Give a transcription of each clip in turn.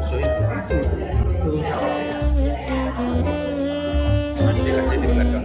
所以itu di belakang.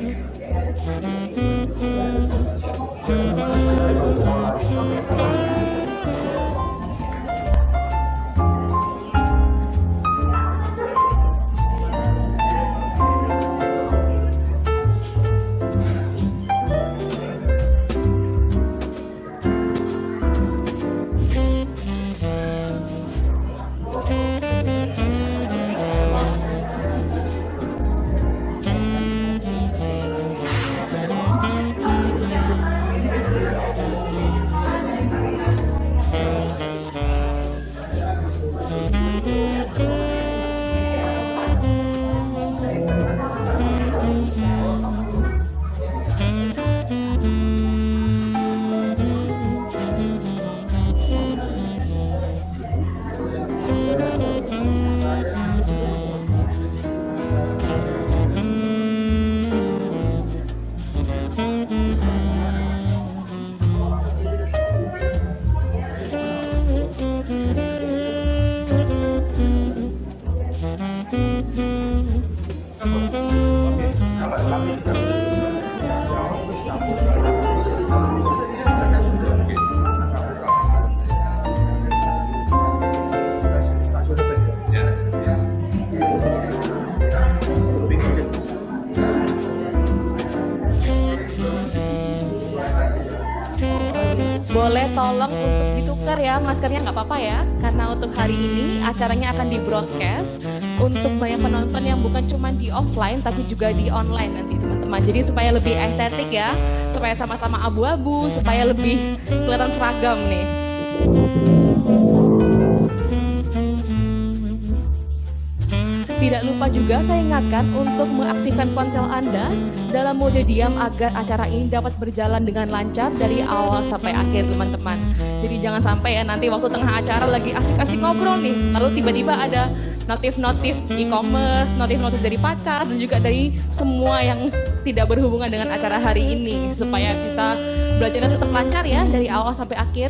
Boleh tolong untuk ditukar ya maskernya, nggak apa-apa ya, karena untuk hari ini acaranya akan di broadcast untuk banyak penonton yang bukan cuma di offline tapi juga di online nanti teman-teman. Jadi supaya lebih estetik ya, supaya sama-sama abu-abu, supaya lebih kelihatan seragam nih. Tidak lupa juga saya ingatkan untuk mengaktifkan ponsel Anda dalam mode diam agar acara ini dapat berjalan dengan lancar dari awal sampai akhir teman-teman. Jadi jangan sampai ya nanti waktu tengah acara lagi asik-asik ngobrol nih, lalu tiba-tiba ada notif-notif e-commerce, notif-notif dari pacar dan juga dari semua yang tidak berhubungan dengan acara hari ini. Supaya kita belajarnya tetap lancar ya dari awal sampai akhir.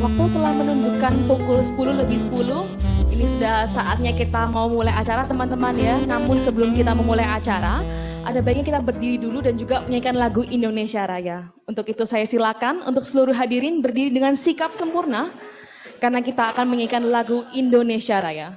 Waktu telah menunjukkan pukul 10:10. Ini sudah saatnya kita mau mulai acara teman-teman ya. Namun sebelum kita memulai acara, ada baiknya kita berdiri dulu dan juga menyanyikan lagu Indonesia Raya. Untuk itu saya silakan untuk seluruh hadirin berdiri dengan sikap sempurna karena kita akan menyanyikan lagu Indonesia Raya.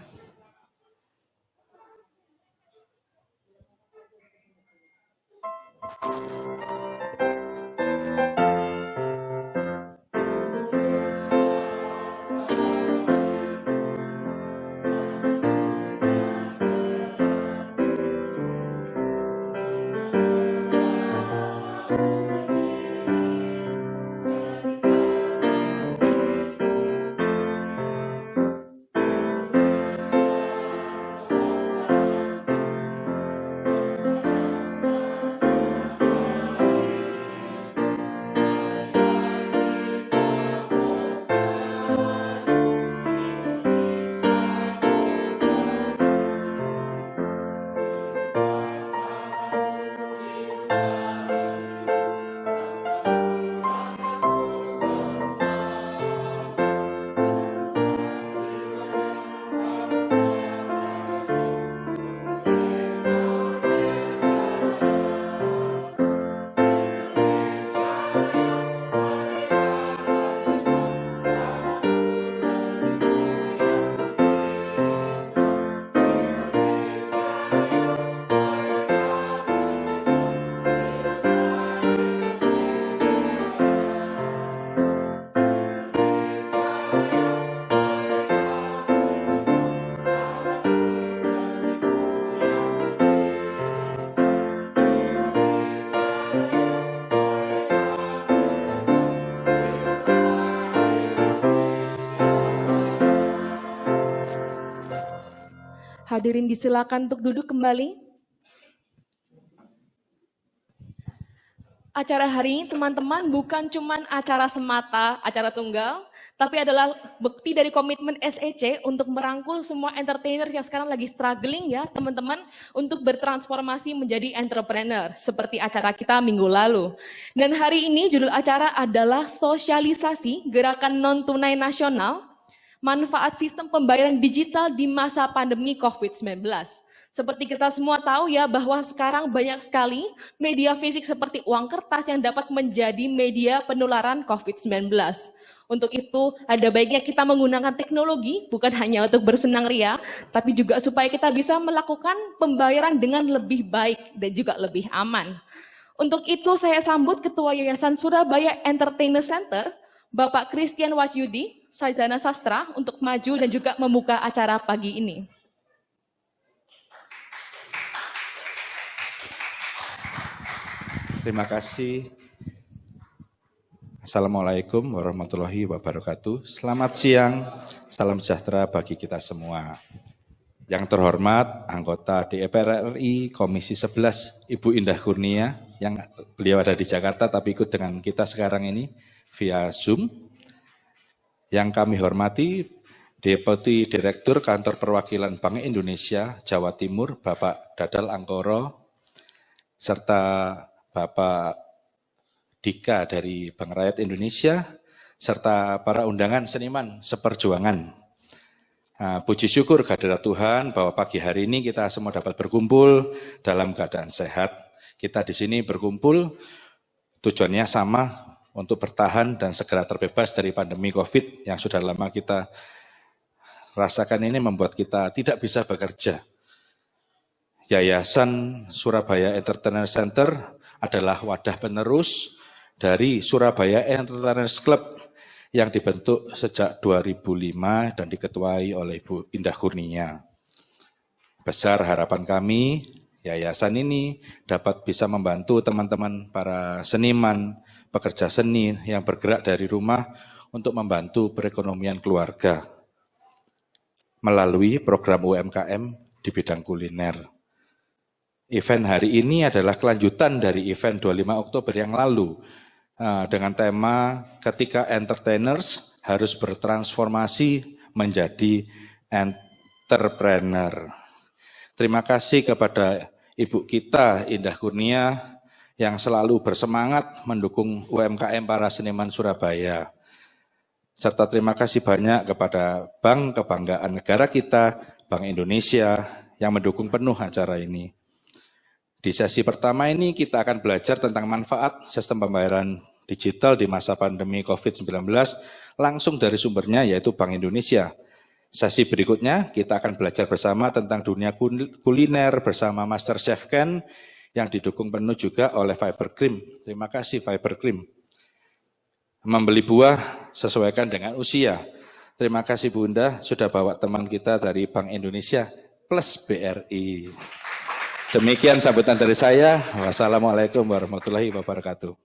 Hadirin disilakan untuk duduk kembali. Acara hari ini teman-teman bukan cuma acara semata, acara tunggal, tapi adalah bukti dari komitmen SEC untuk merangkul semua entertainer yang sekarang lagi struggling ya teman-teman untuk bertransformasi menjadi entrepreneur seperti acara kita minggu lalu. Dan hari ini judul acara adalah sosialisasi gerakan non-tunai nasional, manfaat sistem pembayaran digital di masa pandemi COVID-19. Seperti kita semua tahu ya bahwa sekarang banyak sekali media fisik seperti uang kertas yang dapat menjadi media penularan COVID-19. Untuk itu ada baiknya kita menggunakan teknologi bukan hanya untuk bersenang ria, tapi juga supaya kita bisa melakukan pembayaran dengan lebih baik dan juga lebih aman. Untuk itu saya sambut Ketua Yayasan Surabaya Entertainment Center, Bapak Christian Wahyudi, Sarjana Sastra untuk maju dan juga membuka acara pagi ini. Terima kasih. Assalamualaikum warahmatullahi wabarakatuh. Selamat siang, salam sejahtera bagi kita semua. Yang terhormat anggota DPR RI Komisi 11 Ibu Indah Kurnia, yang beliau ada di Jakarta tapi ikut dengan kita sekarang ini via Zoom. Yang kami hormati Deputi Direktur Kantor Perwakilan Bank Indonesia Jawa Timur Bapak Dadal Angkoro, serta Bapak Dika dari Bank Rakyat Indonesia, serta para undangan seniman seperjuangan. Puji syukur kehadirat Tuhan bahwa pagi hari ini kita semua dapat berkumpul dalam keadaan sehat. Kita di sini berkumpul tujuannya sama untuk bertahan dan segera terbebas dari pandemi COVID yang sudah lama kita rasakan ini membuat kita tidak bisa bekerja. Yayasan Surabaya Entertainment Center adalah wadah penerus dari Surabaya Entertainment Club yang dibentuk sejak 2005 dan diketuai oleh Ibu Indah Kurnia. Besar harapan kami, yayasan ini dapat bisa membantu teman-teman para seniman, pekerja seni yang bergerak dari rumah untuk membantu perekonomian keluarga melalui program UMKM di bidang kuliner. Event hari ini adalah kelanjutan dari event 25 Oktober yang lalu dengan tema ketika entertainers harus bertransformasi menjadi entrepreneur. Terima kasih kepada Ibu kita Indah Kurnia yang selalu bersemangat mendukung UMKM para seniman Surabaya. Serta terima kasih banyak kepada Bank Kebanggaan Negara kita, Bank Indonesia yang mendukung penuh acara ini. Di sesi pertama ini kita akan belajar tentang manfaat sistem pembayaran digital di masa pandemi COVID-19 langsung dari sumbernya yaitu Bank Indonesia. Sesi berikutnya kita akan belajar bersama tentang dunia kuliner bersama Master Chef Ken yang didukung penuh juga oleh Fiber Cream. Terima kasih Fiber Cream. Membeli buah sesuaikan dengan usia. Terima kasih Bunda sudah bawa teman kita dari Bank Indonesia plus BRI. Demikian sambutan dari saya. Wassalamualaikum warahmatullahi wabarakatuh.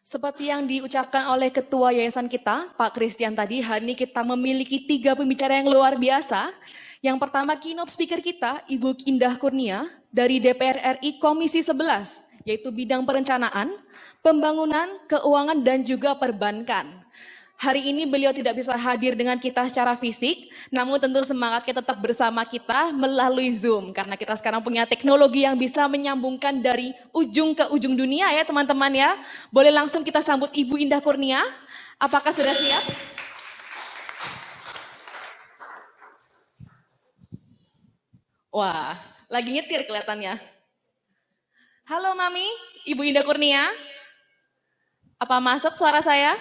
Seperti yang diucapkan oleh Ketua Yayasan kita, Pak Christian tadi, hari ini kita memiliki 3 pembicara yang luar biasa. Yang pertama keynote speaker kita, Ibu Indah Kurnia dari DPR RI Komisi 11, yaitu bidang perencanaan, pembangunan, keuangan, dan juga perbankan. Hari ini beliau tidak bisa hadir dengan kita secara fisik, namun tentu semangatnya tetap bersama kita melalui Zoom. Karena kita sekarang punya teknologi yang bisa menyambungkan dari ujung ke ujung dunia ya teman-teman ya. Boleh langsung kita sambut Ibu Indah Kurnia. Apakah sudah siap? Wah, lagi nyetir kelihatannya. Halo Mami, Ibu Indah Kurnia. Apa masuk suara saya?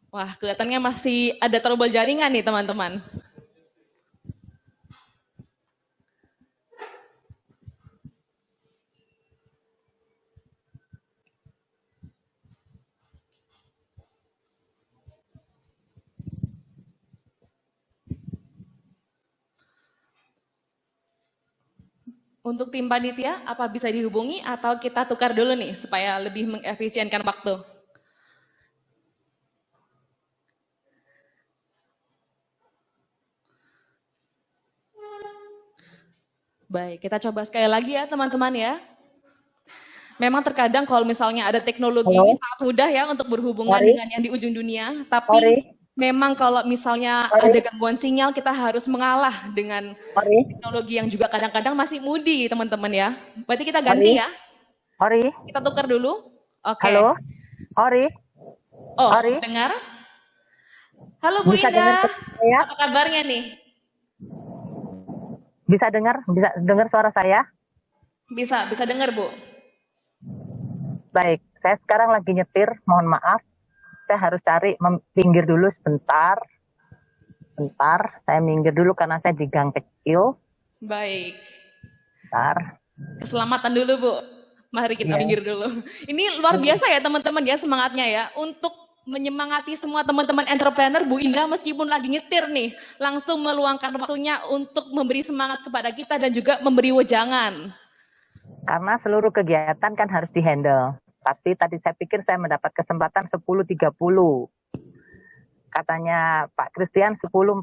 Wah, kelihatannya masih ada trouble jaringan nih teman-teman. Untuk tim panitia, apa bisa dihubungi atau kita tukar dulu nih supaya lebih mengefisienkan waktu? Baik, kita coba sekali lagi ya teman-teman ya. Memang terkadang kalau misalnya ada teknologi ini Halo, sangat mudah ya untuk berhubungan sorry, dengan yang di ujung dunia, tapi sorry, memang kalau misalnya ada sorry, gangguan sinyal kita harus mengalah dengan sorry, teknologi yang juga kadang-kadang masih mudi teman-teman ya. Berarti kita sorry, ganti ya. sorry, Kita tukar dulu. Oke. halo, sorry, Oh, sorry, dengar? Halo Bu bisa dengar Indah. saya? Apa kabarnya nih? Bisa dengar suara saya? Bisa dengar Bu. Baik, saya sekarang lagi nyetir, mohon maaf, saya harus cari pinggir dulu sebentar, saya minggir dulu karena saya di gang kecil, Baik. bentar, Keselamatan dulu Bu. Mari kita Iya. minggir dulu. Ini luar biasa ya teman-teman ya semangatnya ya. Untuk menyemangati semua teman-teman entrepreneur, Bu Indah meskipun lagi nyetir nih, langsung meluangkan waktunya untuk memberi semangat kepada kita dan juga memberi wejangan. karena seluruh kegiatan kan harus dihandle. Tapi tadi saya pikir saya mendapat kesempatan 10.30. Katanya Pak Christian 10.45.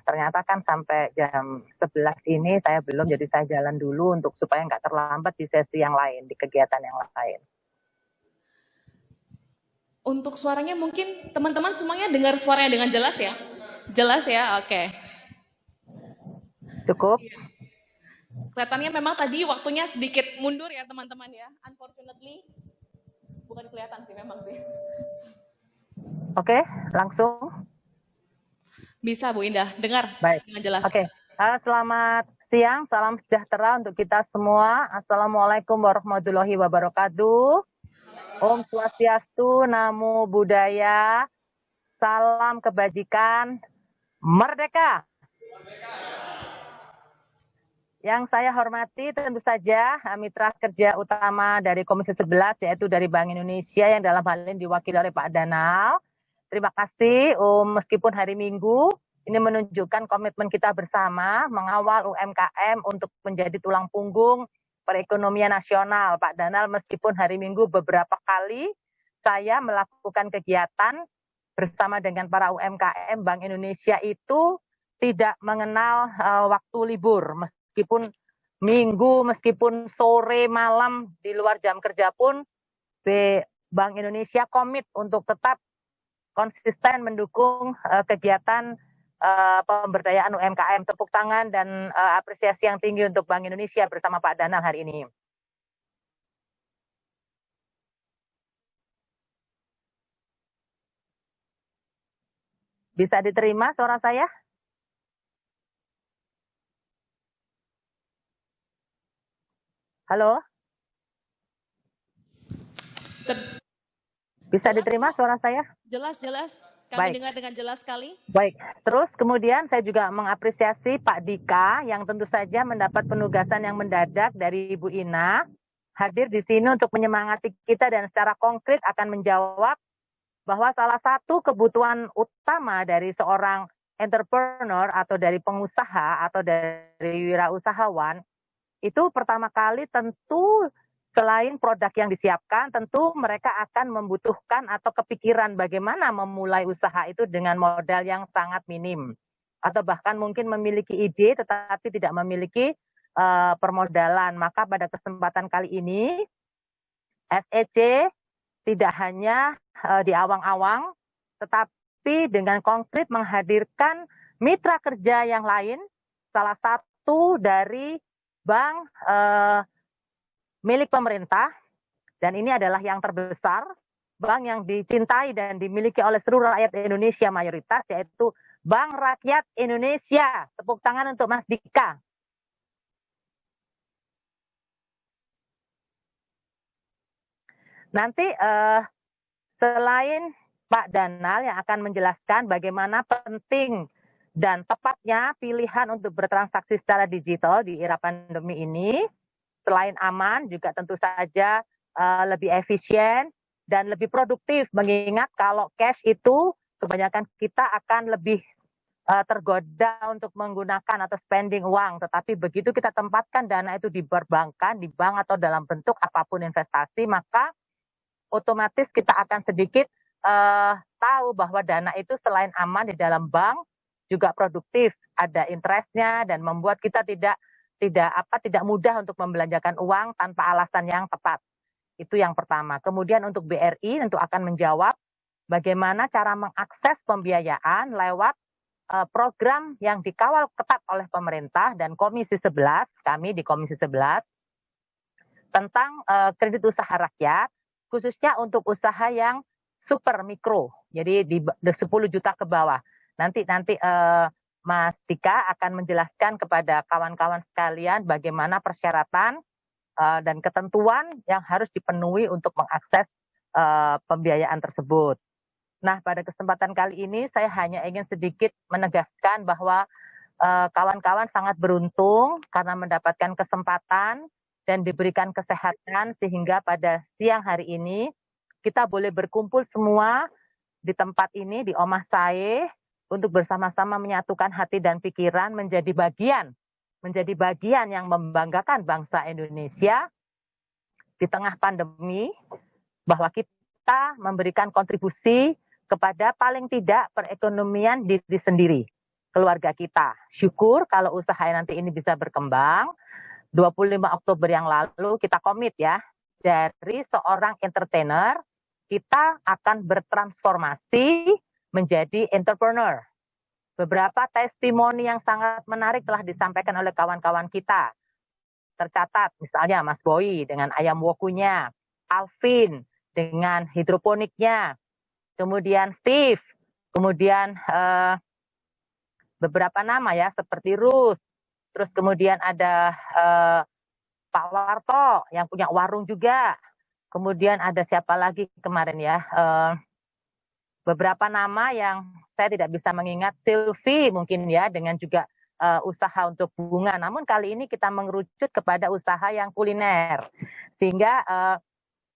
Ternyata kan sampai jam 11 ini saya belum, jadi saya jalan dulu untuk supaya nggak terlambat di sesi yang lain, di kegiatan yang lain. Untuk suaranya mungkin teman-teman semuanya dengar suaranya dengan jelas ya? Jelas ya, oke. Cukup? Kelihatannya memang tadi waktunya sedikit mundur ya teman-teman ya. Unfortunately, bukan kelihatan sih memang sih. Oke, langsung. Bisa Bu Indah, dengar Baik. dengan jelas. Oke, selamat siang, salam sejahtera untuk kita semua. Assalamualaikum warahmatullahi wabarakatuh. Om Swastiastu, Namo Buddhaya, salam kebajikan, merdeka. Yang saya hormati tentu saja mitra kerja utama dari Komisi 11 yaitu dari Bank Indonesia yang dalam hal ini diwakili oleh Pak Danal. Terima kasih meskipun hari Minggu ini menunjukkan komitmen kita bersama mengawal UMKM untuk menjadi tulang punggung perekonomian nasional. Pak Danal meskipun hari Minggu beberapa kali saya melakukan kegiatan bersama dengan para UMKM, Bank Indonesia itu tidak mengenal waktu libur. Meskipun minggu, meskipun sore, malam, di luar jam kerja pun, Bank Indonesia komit untuk tetap konsisten mendukung kegiatan pemberdayaan UMKM. Tepuk tangan dan apresiasi yang tinggi untuk Bank Indonesia bersama Pak Danal hari ini. Bisa diterima suara saya? Halo? Bisa diterima suara saya? Jelas. Kami Baik. dengar dengan jelas sekali. Baik, terus kemudian saya juga mengapresiasi Pak Dika yang tentu saja mendapat penugasan yang mendadak dari Ibu Ina hadir di sini untuk menyemangati kita dan secara konkret akan menjawab bahwa salah satu kebutuhan utama dari seorang entrepreneur atau dari pengusaha atau dari wirausahawan itu pertama kali tentu selain produk yang disiapkan, tentu mereka akan membutuhkan atau kepikiran bagaimana memulai usaha itu dengan modal yang sangat minim. Atau bahkan mungkin memiliki ide tetapi tidak memiliki permodalan. Maka pada kesempatan kali ini, SEC tidak hanya di awang-awang, tetapi dengan konkret menghadirkan mitra kerja yang lain, salah satu dari bank milik pemerintah, dan ini adalah yang terbesar, bank yang dicintai dan dimiliki oleh seluruh rakyat Indonesia mayoritas, yaitu Bank Rakyat Indonesia. Tepuk tangan untuk Mas Dika. Nanti selain Pak Danal yang akan menjelaskan bagaimana penting dan tepatnya pilihan untuk bertransaksi secara digital di era pandemi ini, selain aman juga tentu saja lebih efisien dan lebih produktif, mengingat kalau cash itu kebanyakan kita akan lebih tergoda untuk menggunakan atau spending uang, tetapi begitu kita tempatkan dana itu di perbankan, di bank atau dalam bentuk apapun investasi, maka otomatis kita akan sedikit tahu bahwa dana itu selain aman di dalam bank juga produktif, ada interestnya dan membuat kita tidak mudah untuk membelanjakan uang tanpa alasan yang tepat. Itu yang pertama. Kemudian untuk BRI tentu akan menjawab bagaimana cara mengakses pembiayaan lewat program yang dikawal ketat oleh pemerintah dan Komisi 11, kami di Komisi 11, tentang kredit usaha rakyat, khususnya untuk usaha yang super mikro, jadi di 10 juta ke bawah. Nanti Mas Dika akan menjelaskan kepada kawan-kawan sekalian bagaimana persyaratan dan ketentuan yang harus dipenuhi untuk mengakses pembiayaan tersebut. Nah, pada kesempatan kali ini saya hanya ingin sedikit menegaskan bahwa kawan-kawan sangat beruntung karena mendapatkan kesempatan dan diberikan kesehatan sehingga pada siang hari ini kita boleh berkumpul semua di tempat ini, di Omah Sae, untuk bersama-sama menyatukan hati dan pikiran menjadi bagian yang membanggakan bangsa Indonesia di tengah pandemi, bahwa kita memberikan kontribusi kepada paling tidak perekonomian diri sendiri, keluarga kita. Syukur kalau usaha nanti ini bisa berkembang. 25 Oktober yang lalu kita komit ya, dari seorang entertainer, kita akan bertransformasi menjadi entrepreneur. Beberapa testimoni yang sangat menarik telah disampaikan oleh kawan-kawan kita. Tercatat misalnya Mas Boy dengan ayam wokunya, Alvin dengan hidroponiknya, kemudian Steve, kemudian beberapa nama ya seperti Ruth, terus kemudian ada Pak Warto yang punya warung juga, kemudian ada siapa lagi kemarin ya, beberapa nama yang saya tidak bisa mengingat, Sylvie mungkin ya, dengan juga usaha untuk bunga. Namun kali ini kita mengerucut kepada usaha yang kuliner. Sehingga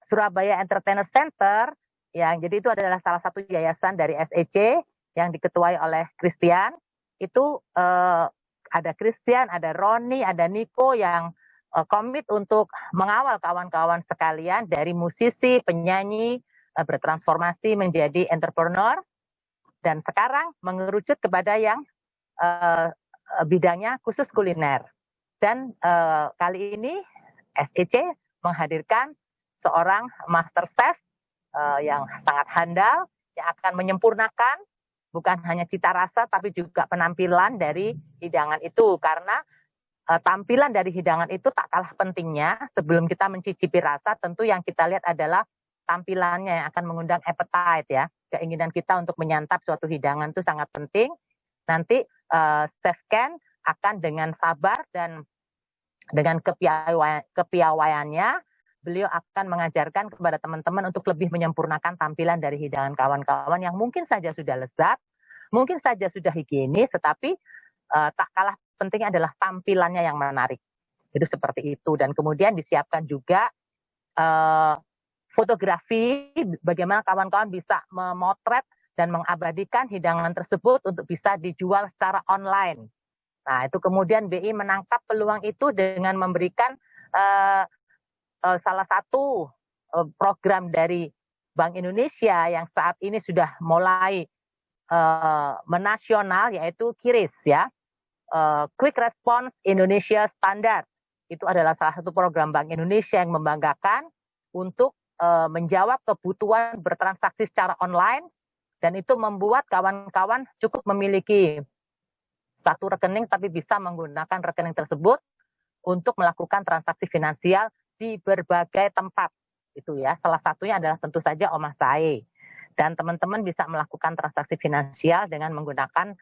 Surabaya Entertainer Center, yang jadi itu adalah salah satu yayasan dari SEC yang diketuai oleh Christian. Itu ada Christian, ada Roni, ada Niko yang komit untuk mengawal kawan-kawan sekalian dari musisi, penyanyi, bertransformasi menjadi entrepreneur. Dan sekarang mengerucut kepada yang bidangnya khusus kuliner. Dan kali ini SEC menghadirkan seorang master chef yang sangat handal, yang akan menyempurnakan bukan hanya cita rasa tapi juga penampilan dari hidangan itu. Karena tampilan dari hidangan itu tak kalah pentingnya. Sebelum kita mencicipi rasa, tentu yang kita lihat adalah tampilannya yang akan mengundang appetite ya. Keinginan kita untuk menyantap suatu hidangan itu sangat penting. Nanti Chef Ken akan dengan sabar dan dengan kepiawaiannya, beliau akan mengajarkan kepada teman-teman untuk lebih menyempurnakan tampilan dari hidangan kawan-kawan yang mungkin saja sudah lezat, mungkin saja sudah higienis, tetapi tak kalah pentingnya adalah tampilannya yang menarik. Itu seperti itu. Dan kemudian disiapkan juga fotografi, bagaimana kawan-kawan bisa memotret dan mengabadikan hidangan tersebut untuk bisa dijual secara online. Nah, itu kemudian BI menangkap peluang itu dengan memberikan salah satu program dari Bank Indonesia yang saat ini sudah mulai menasional, yaitu KIRIS ya, Quick Response Indonesia Standard. Itu adalah salah satu program Bank Indonesia yang membanggakan untuk menjawab kebutuhan bertransaksi secara online, dan itu membuat kawan-kawan cukup memiliki satu rekening tapi bisa menggunakan rekening tersebut untuk melakukan transaksi finansial di berbagai tempat. Itu ya, salah satunya adalah tentu saja Omah Sae. Dan teman-teman bisa melakukan transaksi finansial dengan menggunakan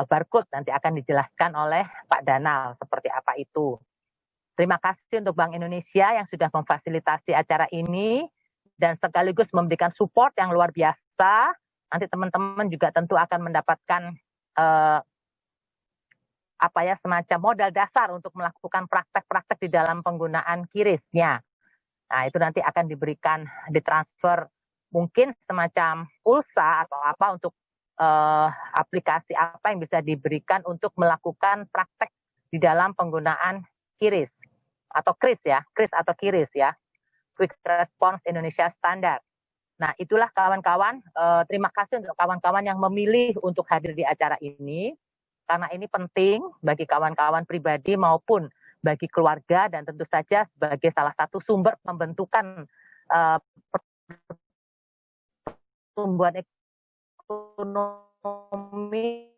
barcode, nanti akan dijelaskan oleh Pak Danal seperti apa itu. Terima kasih untuk Bank Indonesia yang sudah memfasilitasi acara ini dan sekaligus memberikan support yang luar biasa. Nanti teman-teman juga tentu akan mendapatkan semacam modal dasar untuk melakukan praktek-praktek di dalam penggunaan KIRIS-nya. Nah, itu nanti akan ditransfer mungkin semacam pulsa atau apa untuk aplikasi apa yang bisa diberikan untuk melakukan praktek di dalam penggunaan QRIS atau KRIS ya, KRIS atau QRIS ya, Quick Response Indonesia Standard. Nah, itulah kawan-kawan, terima kasih untuk kawan-kawan yang memilih untuk hadir di acara ini, karena ini penting bagi kawan-kawan pribadi maupun bagi keluarga dan tentu saja sebagai salah satu sumber pembentukan pertumbuhan ekonomi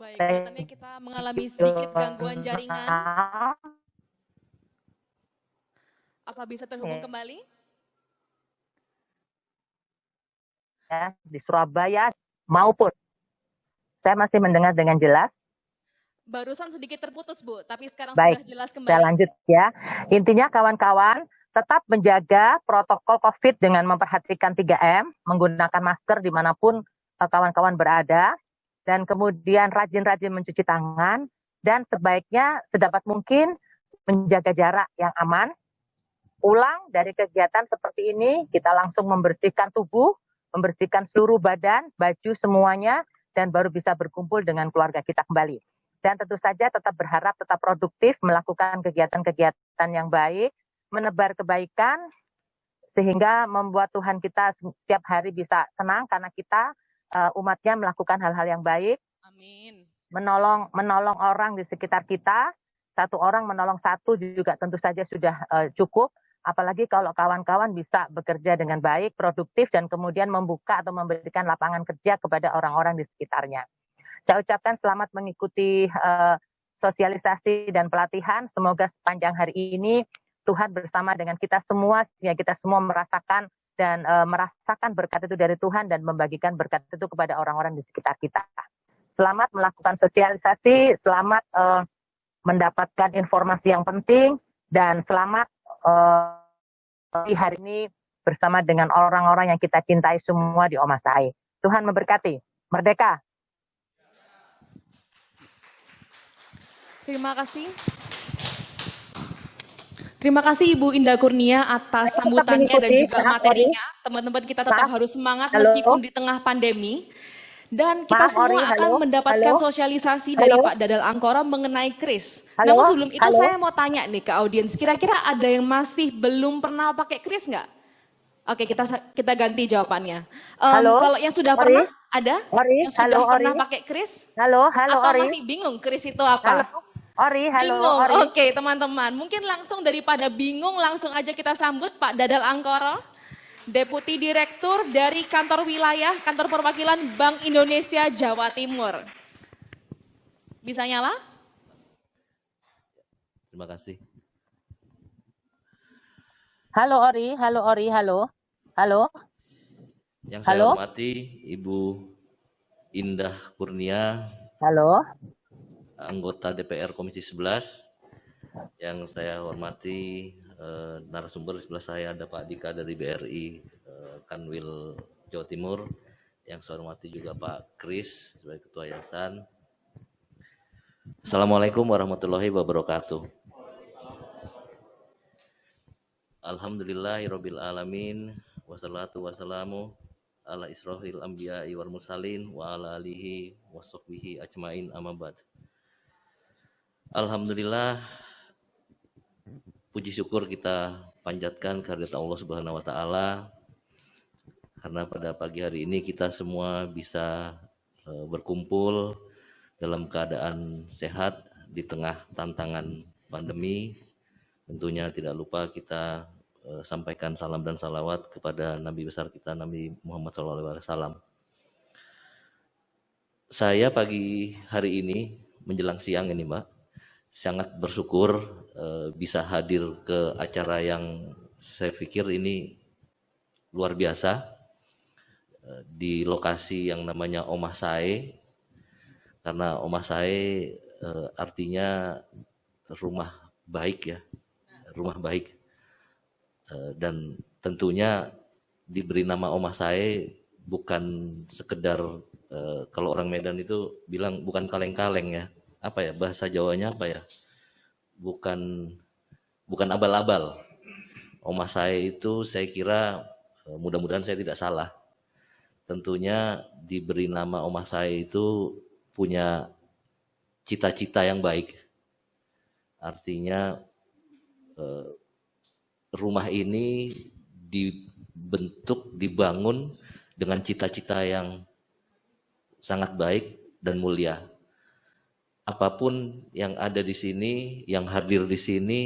Baik, kelihatannya kita mengalami sedikit gangguan jaringan. Apa bisa terhubung kembali? Ya, di Surabaya maupun saya masih mendengar dengan jelas. Barusan sedikit terputus, Bu, tapi sekarang Baik, sudah jelas kembali. Saya lanjut ya. Intinya kawan-kawan tetap menjaga protokol COVID dengan memperhatikan 3M, menggunakan masker dimanapun kawan-kawan berada, dan kemudian rajin-rajin mencuci tangan, dan sebaiknya sedapat mungkin menjaga jarak yang aman. Pulang dari kegiatan seperti ini, kita langsung membersihkan tubuh, membersihkan seluruh badan, baju semuanya, dan baru bisa berkumpul dengan keluarga kita kembali. Dan tentu saja tetap berharap tetap produktif, melakukan kegiatan-kegiatan yang baik, menebar kebaikan, sehingga membuat Tuhan kita setiap hari bisa senang karena kita umatnya melakukan hal-hal yang baik. Amin. Menolong orang di sekitar kita, satu orang menolong satu juga tentu saja sudah cukup. Apalagi kalau kawan-kawan bisa bekerja dengan baik, produktif, dan kemudian membuka atau memberikan lapangan kerja kepada orang-orang di sekitarnya. Saya ucapkan selamat mengikuti sosialisasi dan pelatihan. Semoga sepanjang hari ini Tuhan bersama dengan kita semua, sehingga kita semua merasakan berkat itu dari Tuhan dan membagikan berkat itu kepada orang-orang di sekitar kita. Selamat melakukan sosialisasi, selamat mendapatkan informasi yang penting, dan selamat di hari ini bersama dengan orang-orang yang kita cintai semua di Omasai. Tuhan memberkati. Merdeka! Terima kasih. Terima kasih Ibu Indah Kurnia atas sambutannya dan juga materinya. Teman-teman kita tetap harus semangat meskipun di tengah pandemi. Dan kita semua akan mendapatkan sosialisasi dari Pak Dadal Angkoro mengenai KRIS. Namun sebelum itu saya mau tanya nih ke audiens, kira-kira ada yang masih belum pernah pakai KRIS nggak? Oke, kita ganti jawabannya. Kalau yang sudah pernah, ada? Yang sudah pernah pakai KRIS? Atau masih bingung KRIS itu apa? Bingung. Oke, teman-teman. Mungkin langsung daripada bingung, langsung aja kita sambut Pak Dadal Angkoro, Deputi Direktur dari Kantor Wilayah, Kantor Perwakilan Bank Indonesia Jawa Timur. Bisa nyala? Terima kasih. Halo Ori. Yang saya hormati Ibu Indah Kurnia. Halo. Anggota DPR Komisi 11. Yang saya hormati narasumber di sebelah saya ada Pak Dika dari BRI Kanwil Jawa Timur. Yang saya hormati juga Pak Kris sebagai Ketua Yayasan. Assalamualaikum warahmatullahi wabarakatuh. Alhamdulillahirabbil alamin wassalatu wassalamu ala israfil anbiya'i wal mursalin wa ala alihi washabbihi ajmain amma ba'd. Alhamdulillah, puji syukur kita panjatkan kehadirat Allah Subhanahu wa taala karena pada pagi hari ini kita semua bisa berkumpul dalam keadaan sehat di tengah tantangan pandemi. Tentunya tidak lupa kita sampaikan salam dan salawat kepada Nabi besar kita, Nabi Muhammad SAW. Saya pagi hari ini menjelang siang ini Mbak, sangat bersyukur bisa hadir ke acara yang saya pikir ini luar biasa di lokasi yang namanya Omasai, karena Omasai artinya rumah baik ya, rumah baik, dan tentunya diberi nama Omasai bukan sekedar kalau orang Medan itu bilang bukan kaleng-kaleng ya. apa ya, bahasa Jawanya apa ya, bukan abal-abal. Omah saya itu saya kira, mudah-mudahan saya tidak salah, tentunya diberi nama omah saya itu punya cita-cita yang baik. Artinya rumah ini dibangun dengan cita-cita yang sangat baik dan mulia. Apapun yang ada di sini, yang hadir di sini,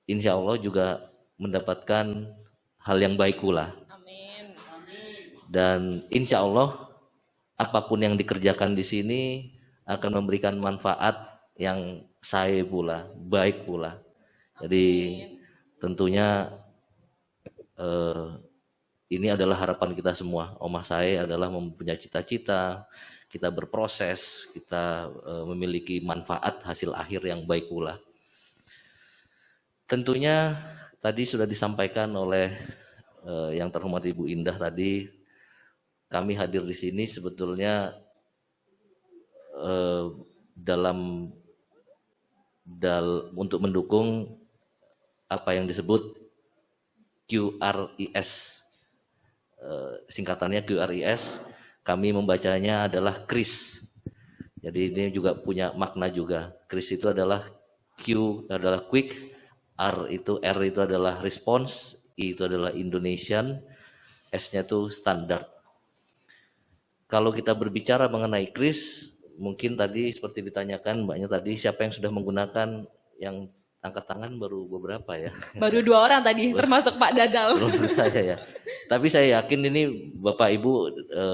insya Allah juga mendapatkan hal yang baik pula. Amin. Dan insya Allah apapun yang dikerjakan di sini akan memberikan manfaat yang saya pula, baik pula. Jadi tentunya ini adalah harapan kita semua. Omah saya adalah mempunyai cita-cita, kita berproses, kita memiliki manfaat hasil akhir yang baik pula. Tentunya tadi sudah disampaikan oleh yang terhormat Ibu Indah tadi, kami hadir di sini sebetulnya untuk mendukung apa yang disebut QRIS. Singkatannya QRIS, kami membacanya adalah KRIS. Jadi ini juga punya makna juga. KRIS itu adalah Q adalah quick, R itu adalah response, I itu adalah Indonesian, S-nya itu standar. Kalau kita berbicara mengenai KRIS, mungkin tadi seperti ditanyakan Mbaknya tadi, siapa yang sudah menggunakan, yang angkat tangan baru beberapa ya. Baru 2 orang tadi, termasuk Pak Dadal. Belum saya ya. Tapi saya yakin ini Bapak Ibu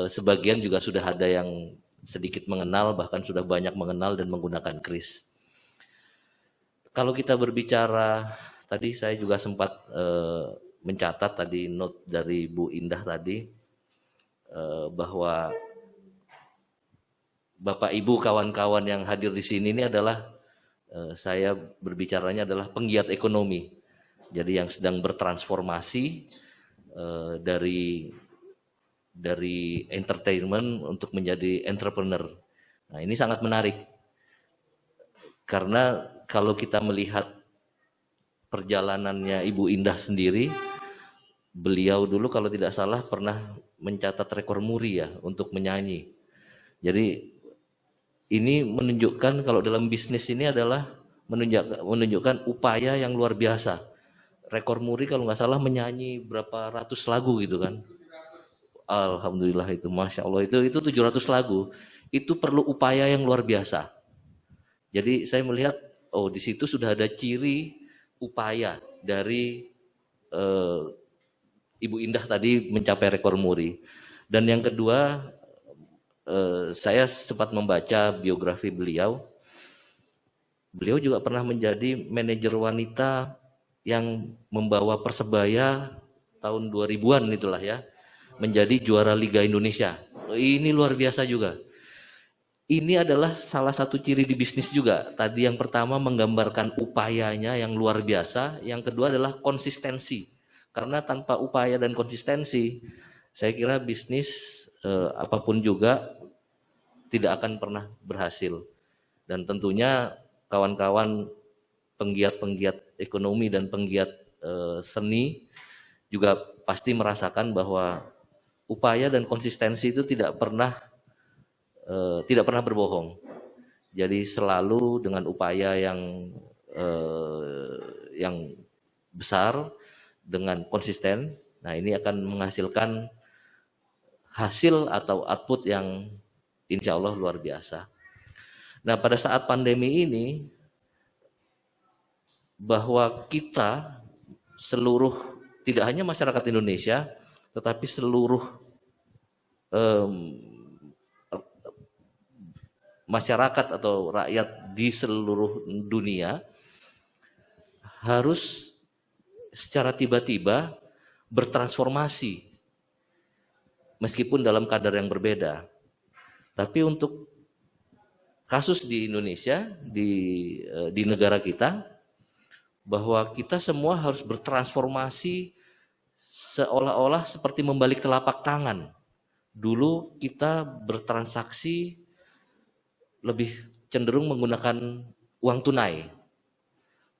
sebagian juga sudah ada yang sedikit mengenal, bahkan sudah banyak mengenal dan menggunakan KRIS. Kalau kita berbicara, tadi saya juga sempat mencatat tadi note dari Bu Indah tadi, bahwa Bapak Ibu kawan-kawan yang hadir di sini ini adalah, saya berbicaranya adalah penggiat ekonomi. Jadi yang sedang bertransformasi dari entertainment untuk menjadi entrepreneur. Nah, ini sangat menarik. Karena kalau kita melihat perjalanannya Ibu Indah sendiri, beliau dulu kalau tidak salah pernah mencatat rekor muri ya untuk menyanyi. Jadi ini menunjukkan kalau dalam bisnis ini adalah menunjukkan upaya yang luar biasa. Rekor muri kalau nggak salah menyanyi berapa ratus lagu gitu kan. Alhamdulillah itu, Masya Allah, itu 700 lagu. Itu perlu upaya yang luar biasa. Jadi saya melihat, oh di situ sudah ada ciri upaya dari Ibu Indah tadi mencapai rekor muri. Dan yang kedua, saya sempat membaca biografi beliau. Beliau juga pernah menjadi manajer wanita yang membawa Persebaya tahun 2000-an itulah ya, menjadi juara Liga Indonesia. Ini luar biasa juga. Ini adalah salah satu ciri di bisnis juga. Tadi yang pertama menggambarkan upayanya yang luar biasa, yang kedua adalah konsistensi. Karena tanpa upaya dan konsistensi, saya kira bisnis apapun juga tidak akan pernah berhasil. Dan tentunya kawan-kawan penggiat-penggiat ekonomi dan penggiat seni juga pasti merasakan bahwa upaya dan konsistensi itu tidak pernah berbohong. Jadi selalu dengan upaya yang besar, dengan konsisten, nah ini akan menghasilkan hasil atau output yang insya Allah luar biasa. Nah pada saat pandemi ini, bahwa kita seluruh, tidak hanya masyarakat Indonesia, tetapi seluruh masyarakat atau rakyat di seluruh dunia harus secara tiba-tiba bertransformasi, meskipun dalam kadar yang berbeda. Tapi untuk kasus di Indonesia, di negara kita, bahwa kita semua harus bertransformasi seolah-olah seperti membalik telapak tangan. Dulu kita bertransaksi lebih cenderung menggunakan uang tunai.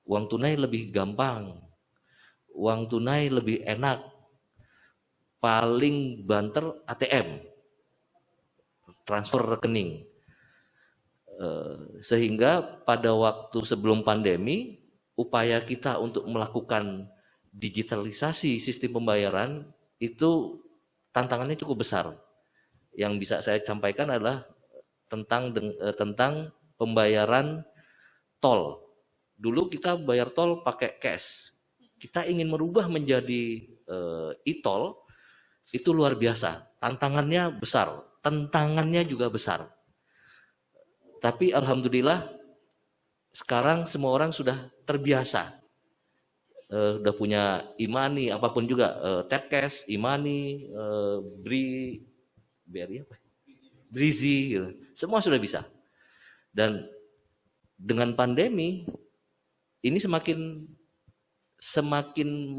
Uang tunai lebih gampang, uang tunai lebih enak, paling banter ATM, transfer rekening. Sehingga pada waktu sebelum pandemi, upaya kita untuk melakukan digitalisasi sistem pembayaran itu tantangannya cukup besar. Yang bisa saya sampaikan adalah tentang pembayaran tol. Dulu kita bayar tol pakai cash. Kita ingin merubah menjadi e-tol, itu luar biasa. Tantangannya besar, tantangannya juga besar. Tapi alhamdulillah sekarang semua orang sudah terbiasa. Udah punya e-money, apapun juga, tap cash, e-money, BRI apa? Brizi, gitu. Semua sudah bisa. Dan dengan pandemi ini semakin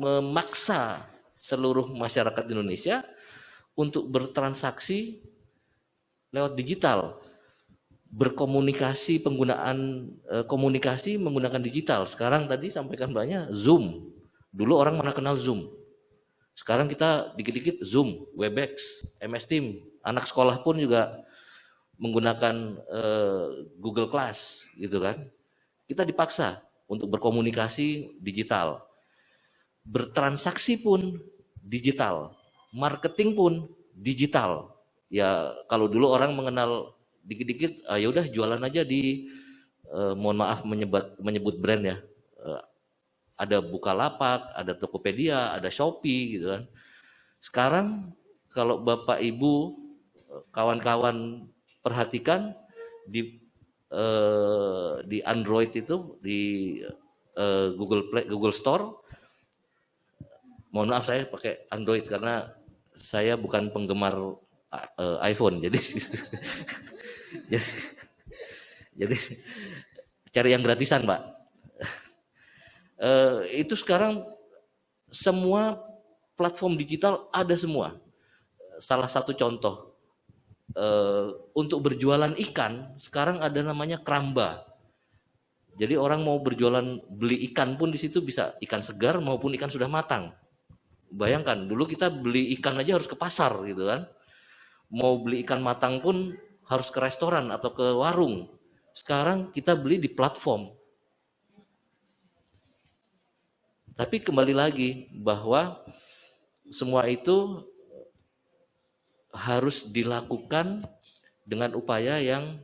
memaksa seluruh masyarakat Indonesia untuk bertransaksi lewat digital, berkomunikasi komunikasi menggunakan digital. Sekarang tadi sampaikan banyak Zoom. Dulu orang mana kenal Zoom. Sekarang kita dikit-dikit Zoom, Webex, MS Team. Anak sekolah pun juga menggunakan Google Class, gitu kan. Kita dipaksa untuk berkomunikasi digital. Bertransaksi pun digital. Marketing pun digital. Ya kalau dulu orang mengenal dikit-dikit, ya udah jualan aja di, mohon maaf menyebut brand ya. Ada Bukalapak, ada Tokopedia, ada Shopee gitu kan. Sekarang kalau Bapak Ibu, kawan-kawan perhatikan di Android itu, di Google Store. Mohon maaf saya pakai Android karena saya bukan penggemar iPhone, jadi jadi cari yang gratisan, Pak. Itu sekarang semua platform digital ada semua. Salah satu contoh, untuk berjualan ikan sekarang ada namanya Kramba. Jadi orang mau berjualan, beli ikan pun di situ bisa ikan segar maupun ikan sudah matang. Bayangkan dulu kita beli ikan aja harus ke pasar gitu kan. Mau beli ikan matang pun harus ke restoran atau ke warung. Sekarang kita beli di platform. Tapi kembali lagi bahwa semua itu harus dilakukan dengan upaya yang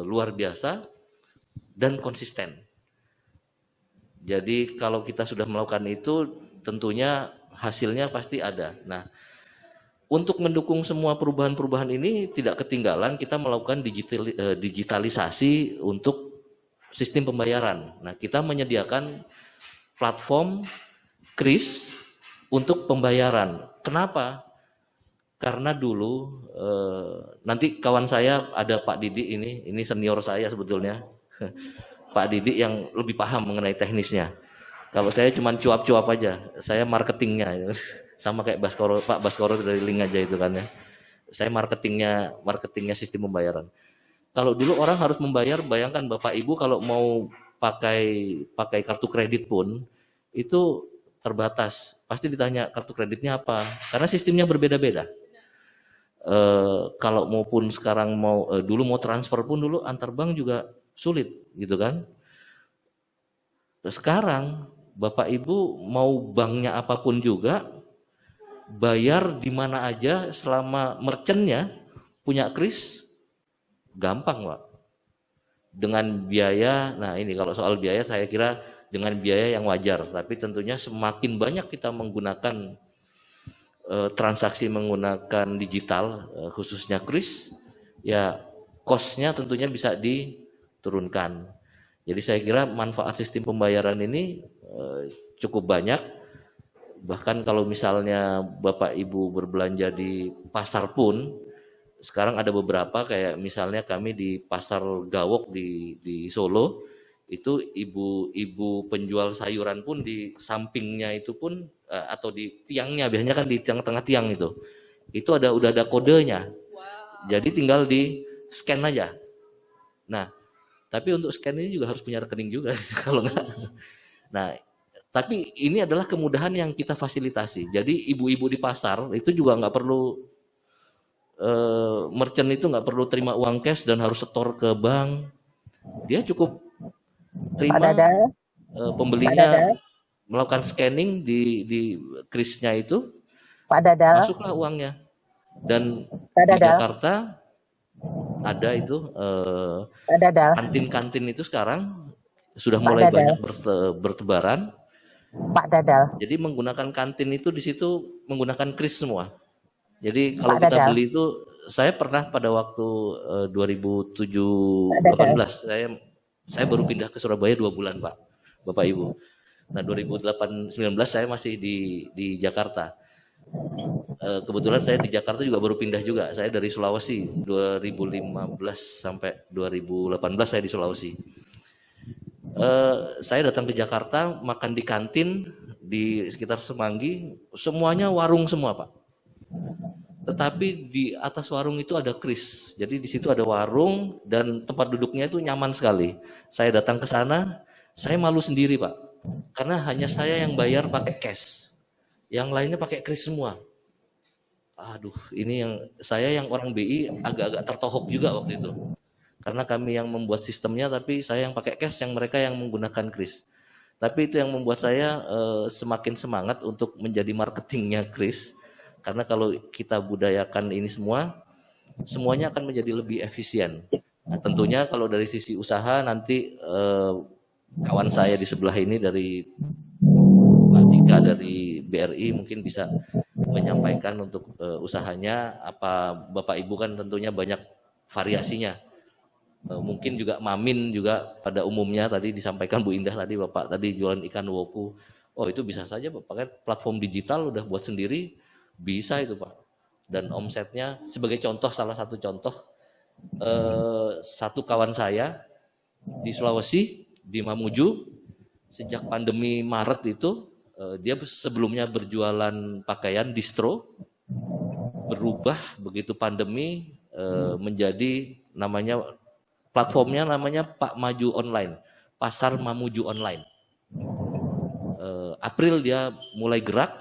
luar biasa dan konsisten. Jadi kalau kita sudah melakukan itu, tentunya hasilnya pasti ada. Nah, untuk mendukung semua perubahan-perubahan ini tidak ketinggalan kita melakukan digitalisasi untuk sistem pembayaran. Nah, kita menyediakan platform KRIS untuk pembayaran. Kenapa? Karena dulu nanti kawan saya ada Pak Didi, ini senior saya sebetulnya. Pak Didi yang lebih paham mengenai teknisnya. Kalau saya cuma cuap-cuap aja, saya marketingnya. Sama kayak Pak Baskoro dari link aja itu kan ya. Saya marketingnya sistem pembayaran. Kalau dulu orang harus membayar, bayangkan Bapak Ibu kalau mau pakai kartu kredit pun itu terbatas. Pasti ditanya kartu kreditnya apa? Karena sistemnya berbeda-beda. Kalau maupun sekarang dulu mau transfer pun dulu antar bank juga sulit gitu kan. Sekarang Bapak Ibu mau banknya apapun juga, bayar di mana aja selama merchantnya punya kris, gampang Pak. Dengan biaya, nah ini kalau soal biaya saya kira dengan biaya yang wajar, tapi tentunya semakin banyak kita menggunakan transaksi menggunakan digital, khususnya kris, ya cost-nya tentunya bisa diturunkan. Jadi saya kira manfaat sistem pembayaran ini cukup banyak. Bahkan kalau misalnya Bapak Ibu berbelanja di pasar pun, sekarang ada beberapa kayak misalnya kami di Pasar Gawok di Solo, itu ibu-ibu penjual sayuran pun di sampingnya itu pun atau di tiangnya, biasanya kan di tengah tiang itu udah ada kodenya. Jadi tinggal di scan aja. Nah, tapi untuk scan ini juga harus punya rekening juga kalau nggak. Nah, tapi ini adalah kemudahan yang kita fasilitasi. Jadi ibu-ibu di pasar itu juga nggak perlu merchant itu nggak perlu terima uang cash dan harus setor ke bank. Dia cukup terima pembelinya melakukan scanning di krisnya itu, masuklah uangnya. Dan di Jakarta ada itu kantin-kantin itu sekarang sudah mulai banyak bertebaran. Pak Dadal. Jadi menggunakan kantin itu di situ menggunakan kris semua. Jadi kalau kita beli itu, saya pernah pada waktu 2018 saya baru pindah ke Surabaya 2 bulan Pak, Bapak Ibu. Nah 2019 saya masih di Jakarta. Kebetulan saya di Jakarta juga baru pindah juga. Saya dari Sulawesi 2015 sampai 2018 saya di Sulawesi. Saya datang ke Jakarta makan di kantin di sekitar Semanggi, semuanya warung semua Pak. Tetapi di atas warung itu ada kris. Jadi di situ ada warung dan tempat duduknya itu nyaman sekali. Saya datang ke sana, saya malu sendiri Pak. Karena hanya saya yang bayar pakai cash. Yang lainnya pakai kris semua. Aduh, ini saya yang orang BI agak-agak tertohok juga waktu itu. Karena kami yang membuat sistemnya, tapi saya yang pakai cash, yang mereka yang menggunakan kris. Tapi itu yang membuat saya semakin semangat untuk menjadi marketingnya kris. Karena kalau kita budayakan ini semuanya akan menjadi lebih efisien. Nah, tentunya kalau dari sisi usaha nanti kawan saya di sebelah ini dari Pak Dika dari BRI mungkin bisa menyampaikan untuk usahanya. Apa Bapak Ibu kan tentunya banyak variasinya. Mungkin juga Mamin juga pada umumnya tadi disampaikan Bu Indah tadi, Bapak tadi jualan ikan woku. Oh itu bisa saja Pak, pakai platform digital udah buat sendiri, bisa itu Pak. Dan omsetnya sebagai contoh, salah satu contoh, satu kawan saya di Sulawesi, di Mamuju, sejak pandemi Maret itu, dia sebelumnya berjualan pakaian distro, berubah begitu pandemi menjadi platformnya namanya Pak Maju Online, Pasar Mamuju Online. April dia mulai gerak,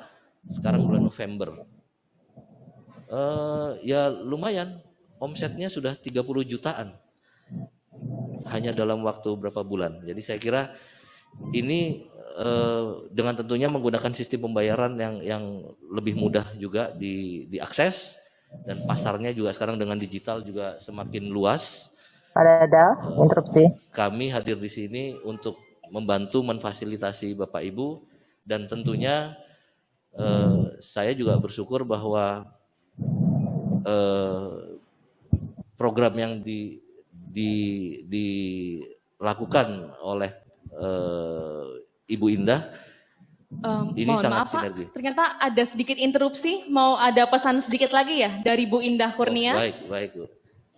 sekarang bulan November. Ya lumayan, omsetnya sudah 30 jutaan. Hanya dalam waktu berapa bulan. Jadi saya kira ini dengan tentunya menggunakan sistem pembayaran yang lebih mudah juga diakses, dan pasarnya juga sekarang dengan digital juga semakin luas. Ada interupsi. Kami hadir di sini untuk membantu memfasilitasi Bapak Ibu, dan tentunya saya juga bersyukur bahwa program yang dilakukan oleh Ibu Indah ini sangat sinergi. Pak, ternyata ada sedikit interupsi, mau ada pesan sedikit lagi ya dari Bu Indah Kurnia. Baik Bu.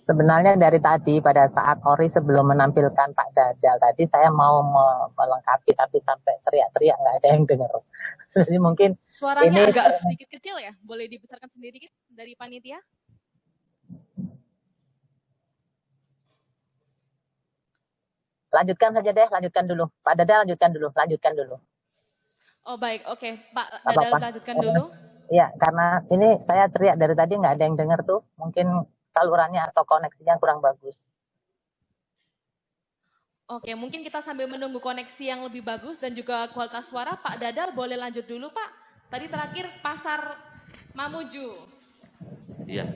Sebenarnya dari tadi pada saat Ori sebelum menampilkan Pak Dadal tadi saya mau melengkapi, tapi sampai teriak-teriak nggak ada yang dengar. Jadi mungkin suaranya agak sedikit kecil ya, boleh dibesarkan sedikit dari panitia? Lanjutkan saja deh, lanjutkan dulu. Pak Dadal lanjutkan dulu. Oh baik, oke. Pak Dadal lanjutkan dulu. Iya, karena ini saya teriak dari tadi nggak ada yang dengar tuh. Mungkin salurannya atau koneksinya kurang bagus. Oke, mungkin kita sambil menunggu koneksi yang lebih bagus dan juga kualitas suara, Pak Dadal boleh lanjut dulu Pak. Tadi terakhir Pasar Mamuju. Iya,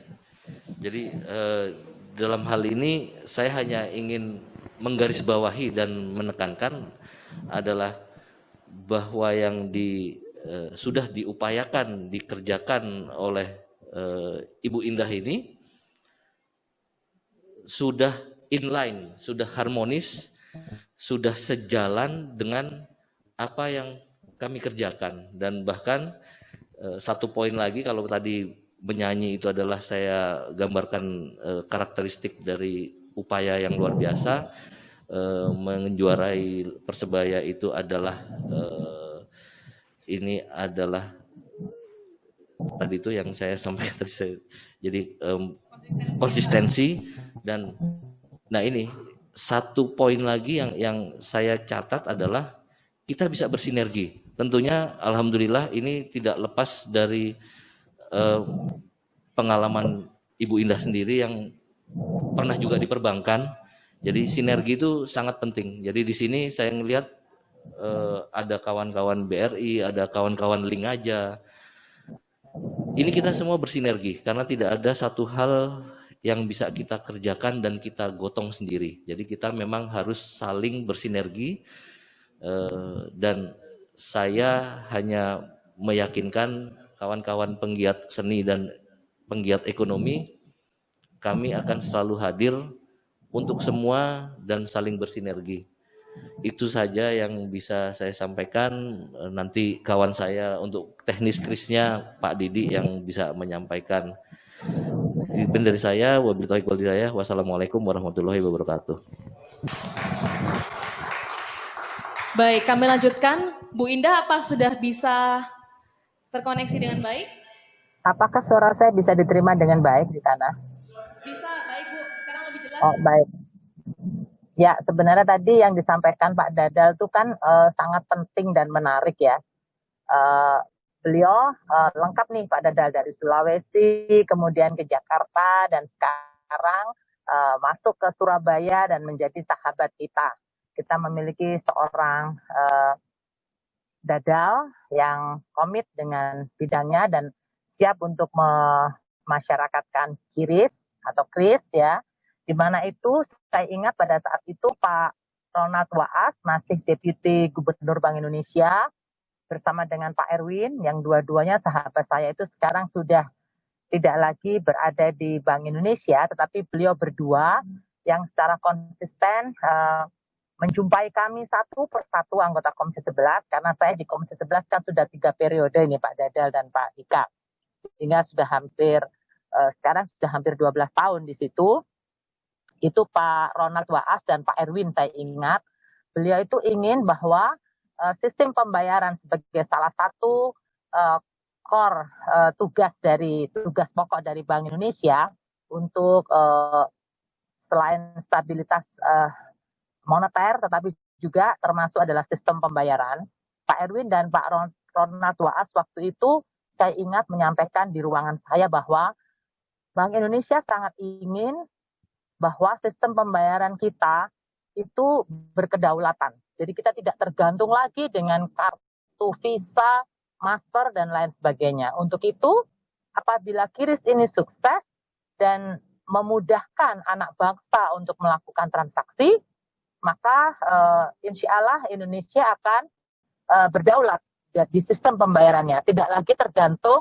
jadi dalam hal ini saya hanya ingin menggarisbawahi dan menekankan adalah bahwa yang sudah diupayakan, dikerjakan oleh Ibu Indah ini sudah inline, sudah harmonis, sudah sejalan dengan apa yang kami kerjakan. Dan bahkan satu poin lagi, kalau tadi menyanyi itu adalah saya gambarkan karakteristik dari upaya yang luar biasa, menjuarai Persebaya itu adalah ini adalah tadi itu yang saya sampaikan tadi, jadi konsistensi. Dan nah ini satu poin lagi yang saya catat adalah kita bisa bersinergi. Tentunya alhamdulillah ini tidak lepas dari pengalaman Ibu Indah sendiri yang pernah juga di perbankan. Jadi sinergi itu sangat penting. Jadi di sini saya melihat ada kawan-kawan BRI, ada kawan-kawan Lingaja. Ini kita semua bersinergi karena tidak ada satu hal yang bisa kita kerjakan dan kita gotong sendiri. Jadi kita memang harus saling bersinergi dan saya hanya meyakinkan kawan-kawan penggiat seni dan penggiat ekonomi, kami akan selalu hadir untuk semua dan saling bersinergi. Itu saja yang bisa saya sampaikan. Nanti kawan saya untuk teknis krisnya Pak Didi yang bisa menyampaikan. Itu dari saya. Wabillahi taufiq wal hidayah. Wassalamualaikum warahmatullahi wabarakatuh. Baik, kami lanjutkan. Bu Indah, apa sudah bisa terkoneksi dengan baik? Apakah suara saya bisa diterima dengan baik di sana? Bisa, baik Bu. Sekarang lebih jelas. Oh, baik. Ya, sebenarnya tadi yang disampaikan Pak Dadal itu kan sangat penting dan menarik ya. Beliau lengkap nih Pak Dadal, dari Sulawesi, kemudian ke Jakarta, dan sekarang masuk ke Surabaya dan menjadi sahabat kita. Kita memiliki seorang Dadal yang komit dengan bidangnya dan siap untuk memasyarakatkan KRIS atau KRIS ya. Di mana itu saya ingat pada saat itu Pak Ronald Waas masih Deputi Gubernur Bank Indonesia bersama dengan Pak Erwin, yang dua-duanya sahabat saya itu sekarang sudah tidak lagi berada di Bank Indonesia, tetapi beliau berdua yang secara konsisten menjumpai kami satu persatu anggota Komisi 11, karena saya di Komisi 11 kan sudah 3 periode ini Pak Dadal dan Pak Dika, sehingga sudah hampir sekarang sudah hampir 12 tahun di situ. Itu Pak Ronald Waas dan Pak Erwin saya ingat, beliau itu ingin bahwa sistem pembayaran sebagai salah satu core tugas pokok dari Bank Indonesia untuk selain stabilitas moneter, tetapi juga termasuk adalah sistem pembayaran. Pak Erwin dan Pak Ronald Waas waktu itu saya ingat menyampaikan di ruangan saya bahwa Bank Indonesia sangat ingin bahwa sistem pembayaran kita itu berkedaulatan. Jadi kita tidak tergantung lagi dengan kartu Visa, Master, dan lain sebagainya. Untuk itu, apabila KRIS ini sukses dan memudahkan anak bangsa untuk melakukan transaksi, maka insya Allah Indonesia akan berdaulat di sistem pembayarannya. Tidak lagi tergantung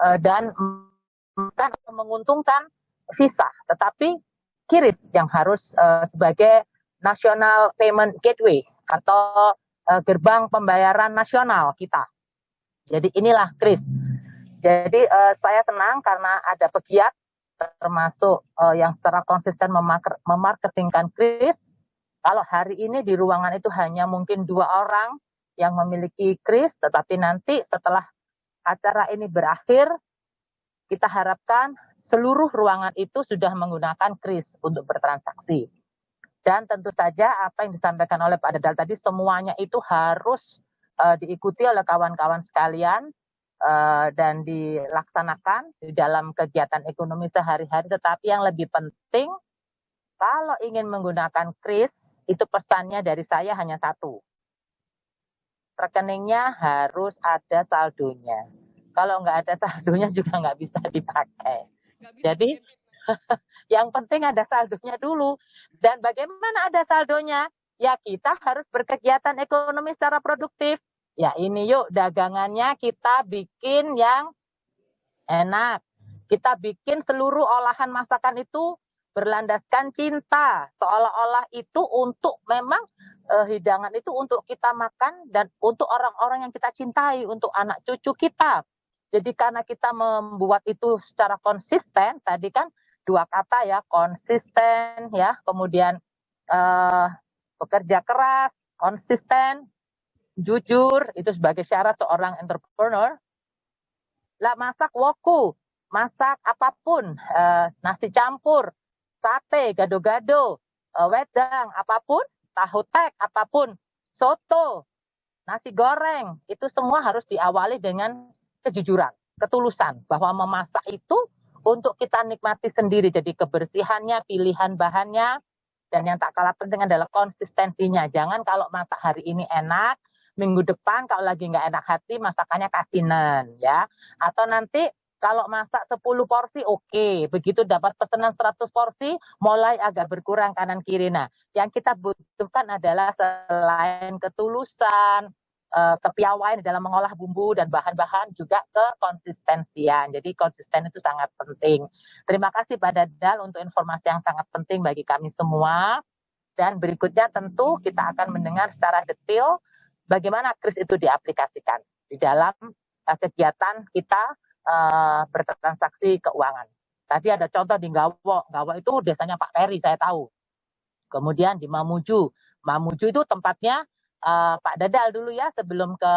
dan menguntungkan Visa, tetapi KRIS yang harus sebagai National Payment Gateway atau gerbang pembayaran nasional kita. Jadi inilah KRIS. Jadi saya senang karena ada pegiat termasuk yang secara konsisten memarketingkan KRIS. Kalau hari ini di ruangan itu hanya mungkin 2 orang yang memiliki KRIS, tetapi nanti setelah acara ini berakhir, kita harapkan seluruh ruangan itu sudah menggunakan KRIS untuk bertransaksi. Dan tentu saja apa yang disampaikan oleh Pak Dadal tadi, semuanya itu harus diikuti oleh kawan-kawan sekalian dan dilaksanakan di dalam kegiatan ekonomi sehari-hari. Tetapi yang lebih penting, kalau ingin menggunakan KRIS, itu pesannya dari saya hanya satu. Rekeningnya harus ada saldonya. Kalau nggak ada saldonya juga nggak bisa dipakai. Jadi yang penting ada saldonya dulu. Dan bagaimana ada saldonya? Ya kita harus berkegiatan ekonomi secara produktif. Ya ini yuk dagangannya kita bikin yang enak. Kita bikin seluruh olahan masakan itu berlandaskan cinta. Seolah-olah itu untuk memang hidangan itu untuk kita makan dan untuk orang-orang yang kita cintai, untuk anak cucu kita. Jadi karena kita membuat itu secara konsisten, tadi kan 2 kata ya, konsisten ya, kemudian bekerja keras, konsisten, jujur, itu sebagai syarat seorang entrepreneur. Lah masak woku, masak apapun, nasi campur, sate, gado-gado, wedang, apapun, tahu tek, apapun, soto, nasi goreng, itu semua harus diawali dengan kejujuran, ketulusan, bahwa memasak itu untuk kita nikmati sendiri. Jadi kebersihannya, pilihan bahannya, dan yang tak kalah penting adalah konsistensinya. Jangan kalau masak hari ini enak, minggu depan kalau lagi nggak enak hati, masakannya kasinan, ya. Atau nanti kalau masak 10 porsi, oke. Begitu dapat pesanan 100 porsi, mulai agak berkurang kanan kiri. Nah, yang kita butuhkan adalah selain ketulusan, kepiawaian dalam mengolah bumbu dan bahan-bahan, juga kekonsistensian. Jadi konsisten itu sangat penting. Terima kasih Pak Dadal untuk informasi yang sangat penting bagi kami semua. Dan berikutnya tentu kita akan mendengar secara detail bagaimana KRIS itu diaplikasikan di dalam kegiatan kita bertransaksi keuangan. Tadi ada contoh di Gawo. Gawo itu desanya Pak Peri, saya tahu. Kemudian di Mamuju. Mamuju itu tempatnya Pak Dadal dulu ya, sebelum ke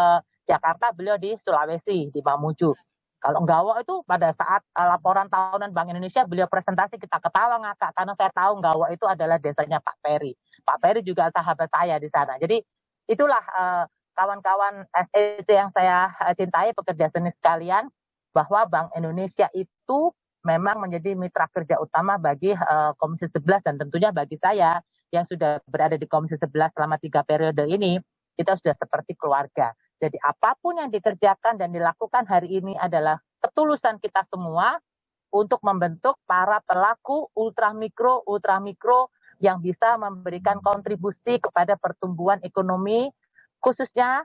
Jakarta beliau di Sulawesi, di Mamuju. Kalau Gawo itu pada saat laporan tahunan Bank Indonesia beliau presentasi, kita ketawa ngakak karena saya tahu Gawo itu adalah desanya Pak Peri. Pak Peri juga sahabat saya di sana. Jadi itulah kawan-kawan SEC yang saya cintai, pekerja seni sekalian, bahwa Bank Indonesia itu memang menjadi mitra kerja utama bagi Komisi 11 dan tentunya bagi saya yang sudah berada di Komisi 11 selama 3 periode ini, kita sudah seperti keluarga. Jadi apapun yang dikerjakan dan dilakukan hari ini adalah ketulusan kita semua untuk membentuk para pelaku ultramikro yang bisa memberikan kontribusi kepada pertumbuhan ekonomi khususnya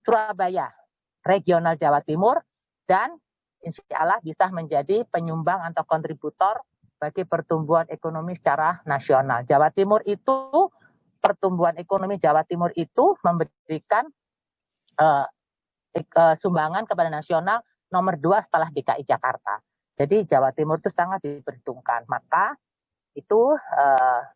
Surabaya, regional Jawa Timur, dan insya Allah bisa menjadi penyumbang atau kontributor bagi pertumbuhan ekonomi secara nasional. Jawa Timur itu, pertumbuhan ekonomi Jawa Timur itu memberikan sumbangan kepada nasional nomor 2 setelah DKI Jakarta. Jadi Jawa Timur itu sangat diperhitungkan. Maka itu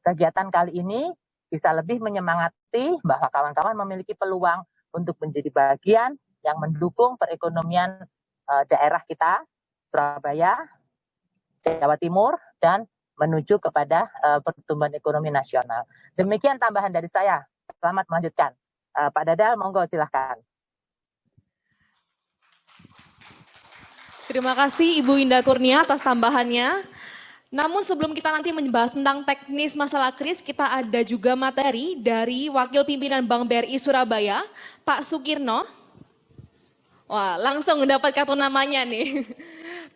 kegiatan kali ini bisa lebih menyemangati bahwa kawan-kawan memiliki peluang untuk menjadi bagian yang mendukung perekonomian daerah kita, Surabaya, Jawa Timur, dan menuju kepada pertumbuhan ekonomi nasional. Demikian tambahan dari saya. Selamat melanjutkan. Pak Dadal, monggo silahkan. Terima kasih Ibu Indah Kurnia atas tambahannya. Namun sebelum kita nanti membahas tentang teknis masalah KRIS, kita ada juga materi dari Wakil Pimpinan Bank BRI Surabaya, Pak Sukirno. Wah, langsung mendapat kartu namanya nih.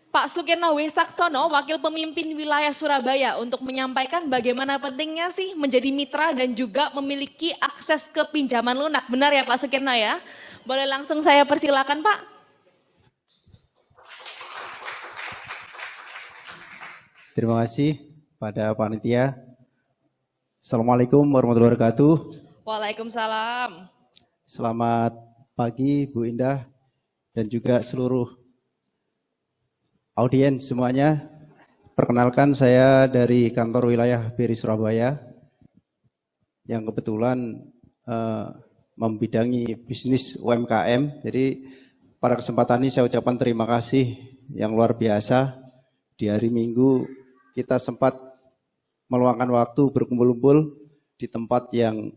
Pak Sukirno Wesaksono, Wakil Pemimpin Wilayah Surabaya, untuk menyampaikan bagaimana pentingnya sih menjadi mitra dan juga memiliki akses ke pinjaman lunak. Benar ya Pak Sukirno ya? Boleh langsung saya persilakan Pak. Terima kasih pada panitia. Assalamualaikum warahmatullahi wabarakatuh. Waalaikumsalam. Selamat pagi Bu Indah dan juga seluruh audiens semuanya. Perkenalkan, saya dari kantor wilayah BRI Surabaya yang kebetulan membidangi bisnis UMKM. Jadi pada kesempatan ini saya ucapkan terima kasih yang luar biasa. Di hari Minggu kita sempat meluangkan waktu berkumpul-kumpul di tempat yang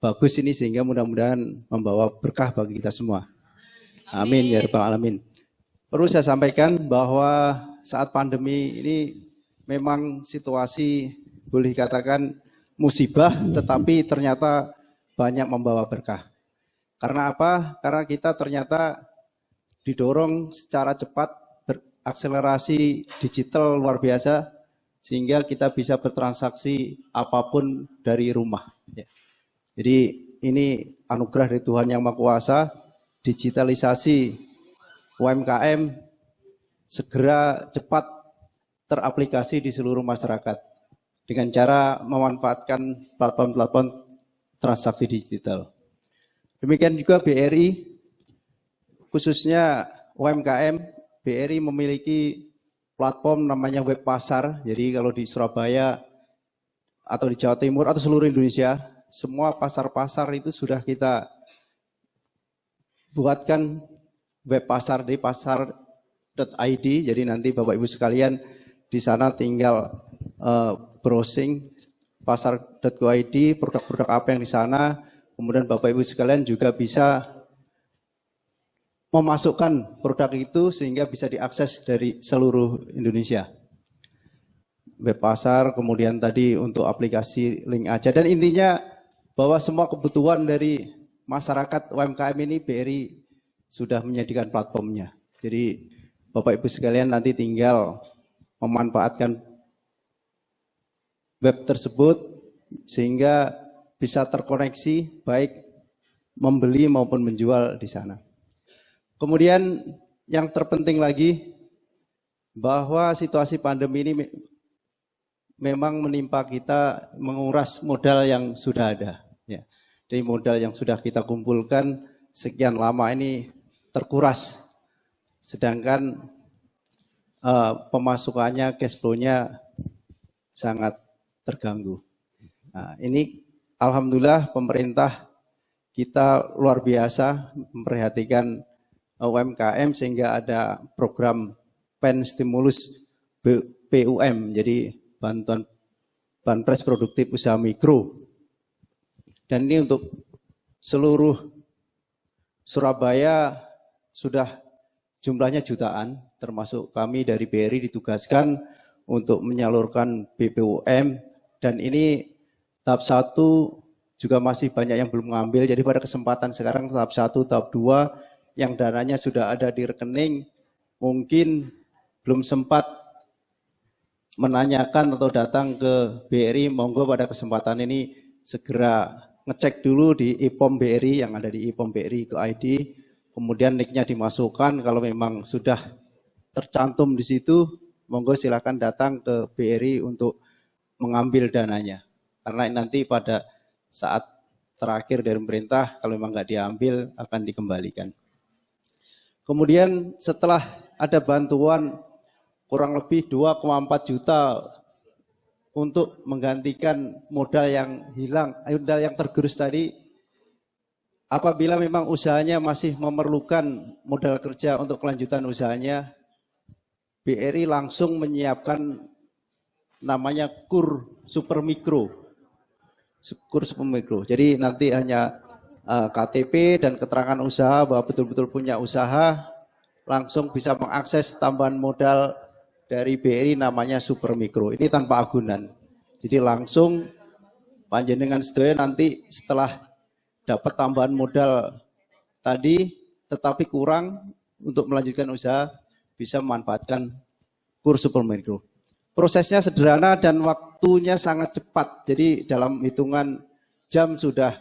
bagus ini, sehingga mudah-mudahan membawa berkah bagi kita semua. Amin ya rabbal alamin. Perlu saya sampaikan bahwa saat pandemi ini memang situasi boleh dikatakan musibah, tetapi ternyata banyak membawa berkah. Karena apa? Karena kita ternyata didorong secara cepat, berakselerasi digital luar biasa, sehingga kita bisa bertransaksi apapun dari rumah. Jadi ini anugerah dari Tuhan Yang Maha Kuasa. Digitalisasi UMKM segera cepat teraplikasi di seluruh masyarakat dengan cara memanfaatkan platform-platform transaksi digital. Demikian juga BRI, khususnya UMKM, BRI memiliki platform namanya Web Pasar. Jadi kalau di Surabaya atau di Jawa Timur atau seluruh Indonesia, semua pasar-pasar itu sudah kita buatkan web pasar di pasar.id. Jadi nanti Bapak Ibu sekalian di sana tinggal browsing pasar.go.id, produk-produk apa yang di sana, kemudian Bapak Ibu sekalian juga bisa memasukkan produk itu sehingga bisa diakses dari seluruh Indonesia. Web pasar, kemudian tadi untuk aplikasi link aja, dan intinya bahwa semua kebutuhan dari masyarakat UMKM ini BRI sudah menyediakan platformnya. Jadi Bapak Ibu sekalian nanti tinggal memanfaatkan web tersebut sehingga bisa terkoneksi baik membeli maupun menjual di sana. Kemudian yang terpenting lagi bahwa situasi pandemi ini memang menimpa kita menguras modal yang sudah ada. Ya. Dari modal yang sudah kita kumpulkan sekian lama ini terkuras. Sedangkan pemasukannya, cash flow-nya sangat terganggu. Nah, ini alhamdulillah pemerintah kita luar biasa memperhatikan UMKM sehingga ada program PEN stimulus PUM, jadi bantuan banpres produktif usaha mikro. Dan ini untuk seluruh Surabaya sudah jumlahnya jutaan, termasuk kami dari BRI ditugaskan untuk menyalurkan BPUM, dan ini tahap 1 juga masih banyak yang belum mengambil. Jadi pada kesempatan sekarang tahap 1, tahap 2 yang dananya sudah ada di rekening, mungkin belum sempat menanyakan atau datang ke BRI, monggo pada kesempatan ini segera ngecek dulu di IPOM BRI yang ada di IPOM BRI ke ID, kemudian nicknya dimasukkan. Kalau memang sudah tercantum di situ, monggo silakan datang ke BRI untuk mengambil dananya. Karena nanti pada saat terakhir dari pemerintah, kalau memang nggak diambil akan dikembalikan. Kemudian setelah ada bantuan kurang lebih 2,4 juta untuk menggantikan modal yang hilang, modal yang tergerus tadi. Apabila memang usahanya masih memerlukan modal kerja untuk kelanjutan usahanya, BRI langsung menyiapkan namanya KUR Super Mikro. KUR Super Mikro. Jadi nanti hanya KTP dan keterangan usaha bahwa betul-betul punya usaha, langsung bisa mengakses tambahan modal dari BRI namanya Super Mikro. Ini tanpa agunan. Jadi langsung panjenengan sedaya nanti setelah dapat tambahan modal tadi tetapi kurang untuk melanjutkan usaha, bisa memanfaatkan KUR Super Mikro. Prosesnya sederhana dan waktunya sangat cepat. Jadi dalam hitungan jam sudah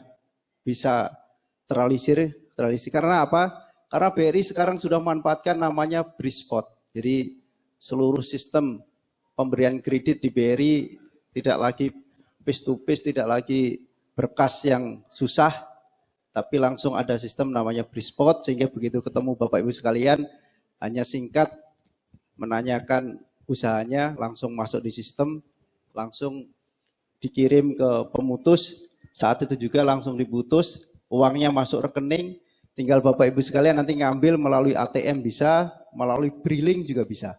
bisa terrealisir. Karena apa? Karena BRI sekarang sudah memanfaatkan namanya BRIspot. Jadi seluruh sistem pemberian kredit di BRI tidak lagi face to face, tidak lagi berkas yang susah, tapi langsung ada sistem namanya BRIspot, sehingga begitu ketemu Bapak Ibu sekalian, hanya singkat menanyakan usahanya, langsung masuk di sistem, langsung dikirim ke pemutus, saat itu juga langsung diputus, uangnya masuk rekening, tinggal Bapak Ibu sekalian nanti ngambil melalui ATM bisa, melalui Briling juga bisa.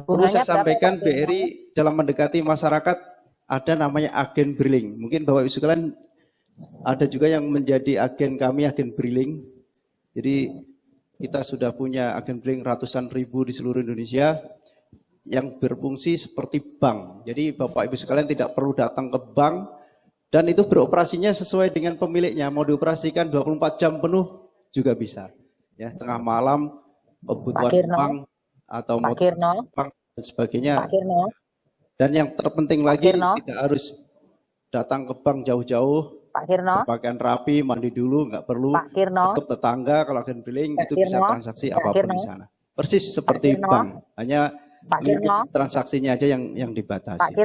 Perlu saya sampaikan, BRI dalam mendekati masyarakat ada namanya agen Briling. Mungkin Bapak Ibu sekalian ada juga yang menjadi agen kami, agen Briling. Jadi kita sudah punya agen Briling ratusan ribu di seluruh Indonesia yang berfungsi seperti bank. Jadi Bapak Ibu sekalian tidak perlu datang ke bank dan itu beroperasinya sesuai dengan pemiliknya. Mau dioperasikan 24 jam penuh juga bisa. Ya, tengah malam kebutuhan bank atau mau bank dan sebagainya. Dan yang terpenting lagi tidak harus datang ke bank jauh-jauh. Pakaian rapi, mandi dulu, nggak perlu. Untuk tetangga kalau agen Briling itu bisa transaksi apapun di sana. Persis seperti bank, hanya limit transaksinya aja yang dibatasi.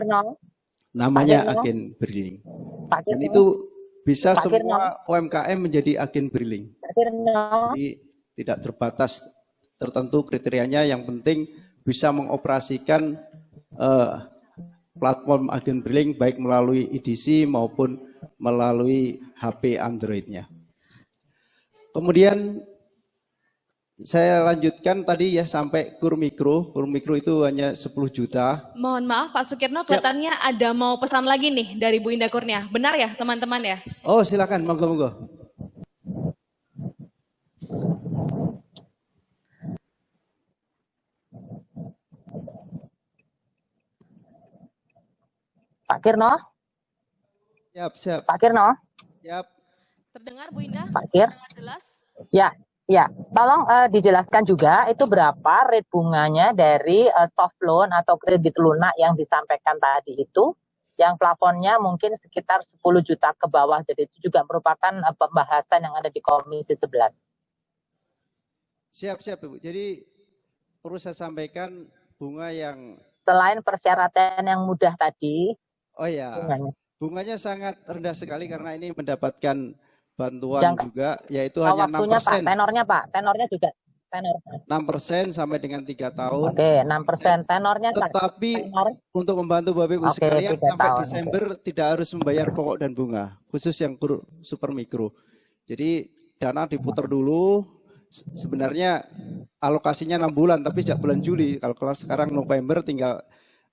Namanya agen Briling. Dan itu bisa semua UMKM menjadi agen Briling. Jadi tidak terbatas tertentu kriterianya, yang penting bisa mengoperasikan platform agen Briling baik melalui EDC maupun melalui HP Android-nya. Kemudian saya lanjutkan tadi ya sampai kur mikro. Kur mikro itu hanya 10 juta. Mohon maaf Pak Sukirno, kelihatannya ada mau pesan lagi nih dari Bu Indah Kurnia. Benar ya teman-teman ya? Oh silakan, monggo-monggo. Pak Kirno, Siap. Pak Kirno, Siap. Terdengar Bu Indah? Pak Kir. Terdengar jelas? Ya, tolong dijelaskan juga itu berapa rate bunganya dari soft loan atau kredit lunak yang disampaikan tadi itu, yang plafonnya mungkin sekitar 10 juta ke bawah, jadi itu juga merupakan pembahasan yang ada di Komisi 11. Siap Ibu. Jadi perlu saya sampaikan bunga yang Selain persyaratan yang mudah tadi, oh ya, bunganya sangat rendah sekali karena ini mendapatkan bantuan juga, yaitu hanya waktunya 6%. Pak, tenornya juga. 6% sampai dengan 3 tahun. Oke, 6% tenornya. Tetapi untuk membantu Bapak Ibu sekalian sampai tahun. Desember tidak harus membayar pokok dan bunga, khusus yang super mikro. Jadi dana diputar dulu, sebenarnya alokasinya 6 bulan, tapi sejak bulan Juli, kalau sekarang November tinggal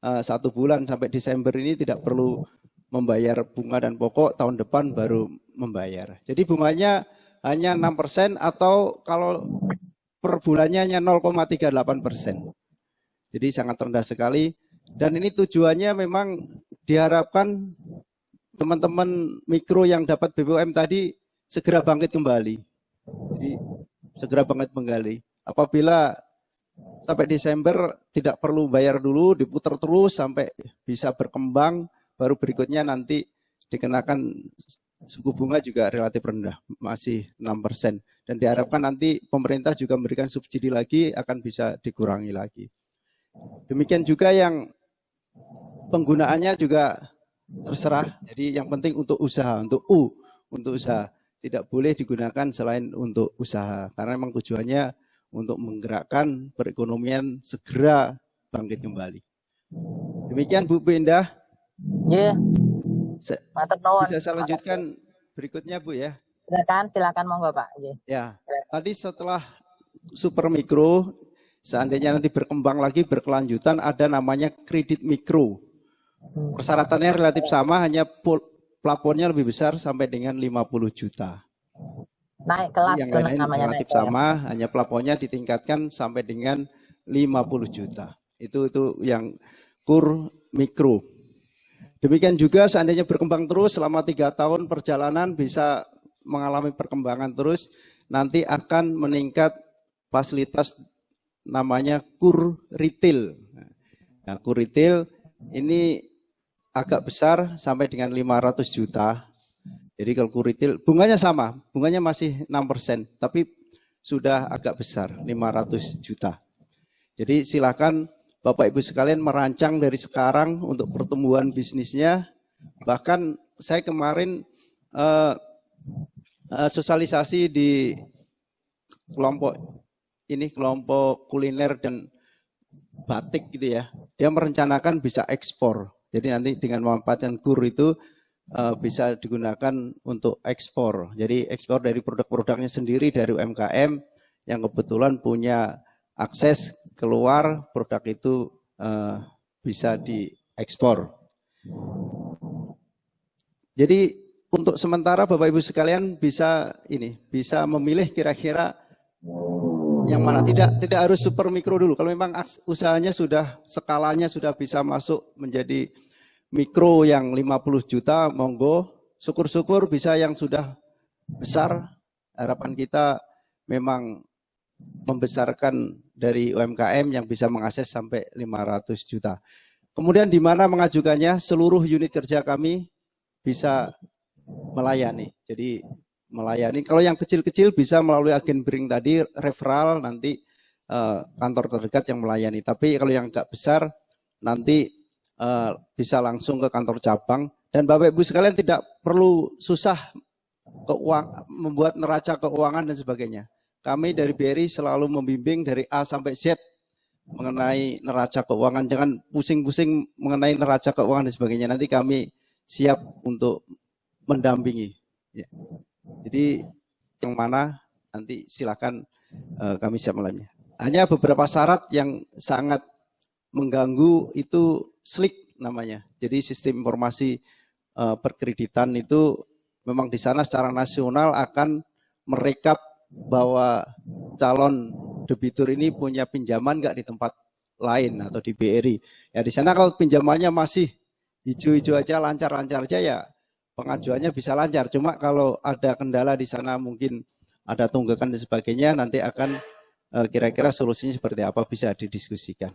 1 bulan sampai Desember ini tidak perlu membayar bunga dan pokok, tahun depan baru membayar. Jadi bunganya hanya 6% atau kalau per bulannya hanya 0,38%. Jadi sangat rendah sekali. Dan ini tujuannya memang diharapkan teman-teman mikro yang dapat BBM tadi segera bangkit kembali. Jadi segera bangkit kembali. Apabila sampai Desember tidak perlu bayar dulu, diputar terus sampai bisa berkembang, baru berikutnya nanti dikenakan suku bunga juga relatif rendah, masih 6%. Dan diharapkan nanti pemerintah juga memberikan subsidi lagi, akan bisa dikurangi lagi. Demikian juga yang penggunaannya juga terserah. Jadi yang penting untuk usaha, untuk usaha. Tidak boleh digunakan selain untuk usaha. Karena memang tujuannya untuk menggerakkan perekonomian segera bangkit kembali. Demikian Bu Indah. Iya. Bisa saya lanjutkan berikutnya Bu ya? Silakan monggo Pak. Ya, tadi setelah super mikro, seandainya nanti berkembang lagi berkelanjutan ada namanya kredit mikro. Persyaratannya relatif sama, hanya plafonnya lebih besar sampai dengan 50 juta. Naik kelas yang lain relatif sama, hanya plafonnya ditingkatkan sampai dengan 50 juta. Itu yang kur mikro. Demikian juga seandainya berkembang terus selama 3 tahun perjalanan bisa mengalami perkembangan terus, nanti akan meningkat fasilitas namanya kur retail. Nah, kur retail ini agak besar sampai dengan 500 juta. Jadi kalau kur retail bunganya sama, bunganya masih 6%, tapi sudah agak besar 500 juta. Jadi silakan Bapak Ibu sekalian merancang dari sekarang untuk pertumbuhan bisnisnya. Bahkan saya kemarin sosialisasi di kelompok kuliner dan batik gitu ya. Dia merencanakan bisa ekspor. Jadi nanti dengan memanfaatkan kur itu bisa digunakan untuk ekspor. Jadi ekspor dari produk-produknya sendiri dari UMKM yang kebetulan punya akses keluar, produk itu bisa diekspor. Jadi untuk sementara Bapak Ibu sekalian bisa memilih kira-kira yang mana, tidak harus super mikro dulu. Kalau memang usahanya skalanya sudah bisa masuk menjadi mikro yang 50 juta, monggo. Syukur-syukur bisa yang sudah besar. Harapan kita memang membesarkan dari UMKM yang bisa mengakses sampai 500 juta. Kemudian di mana mengajukannya, seluruh unit kerja kami bisa melayani. Jadi melayani, kalau yang kecil-kecil bisa melalui agen bring tadi, referral nanti kantor terdekat yang melayani. Tapi kalau yang agak besar nanti bisa langsung ke kantor cabang. Dan Bapak Ibu sekalian tidak perlu susah membuat neraca keuangan dan sebagainya. Kami dari BRI selalu membimbing dari A sampai Z mengenai neraca keuangan. Jangan pusing-pusing mengenai neraca keuangan dan sebagainya. Nanti kami siap untuk mendampingi. Ya. Jadi yang mana nanti silakan kami siap melayani. Hanya beberapa syarat yang sangat mengganggu itu SLIK namanya. Jadi sistem informasi perkreditan itu memang di sana secara nasional akan merekap bahwa calon debitur ini punya pinjaman nggak di tempat lain atau di BRI. Ya di sana kalau pinjamannya masih hijau-hijau aja, lancar-lancar aja ya pengajuannya bisa lancar. Cuma kalau ada kendala di sana mungkin ada tunggakan dan sebagainya, nanti akan kira-kira solusinya seperti apa bisa didiskusikan.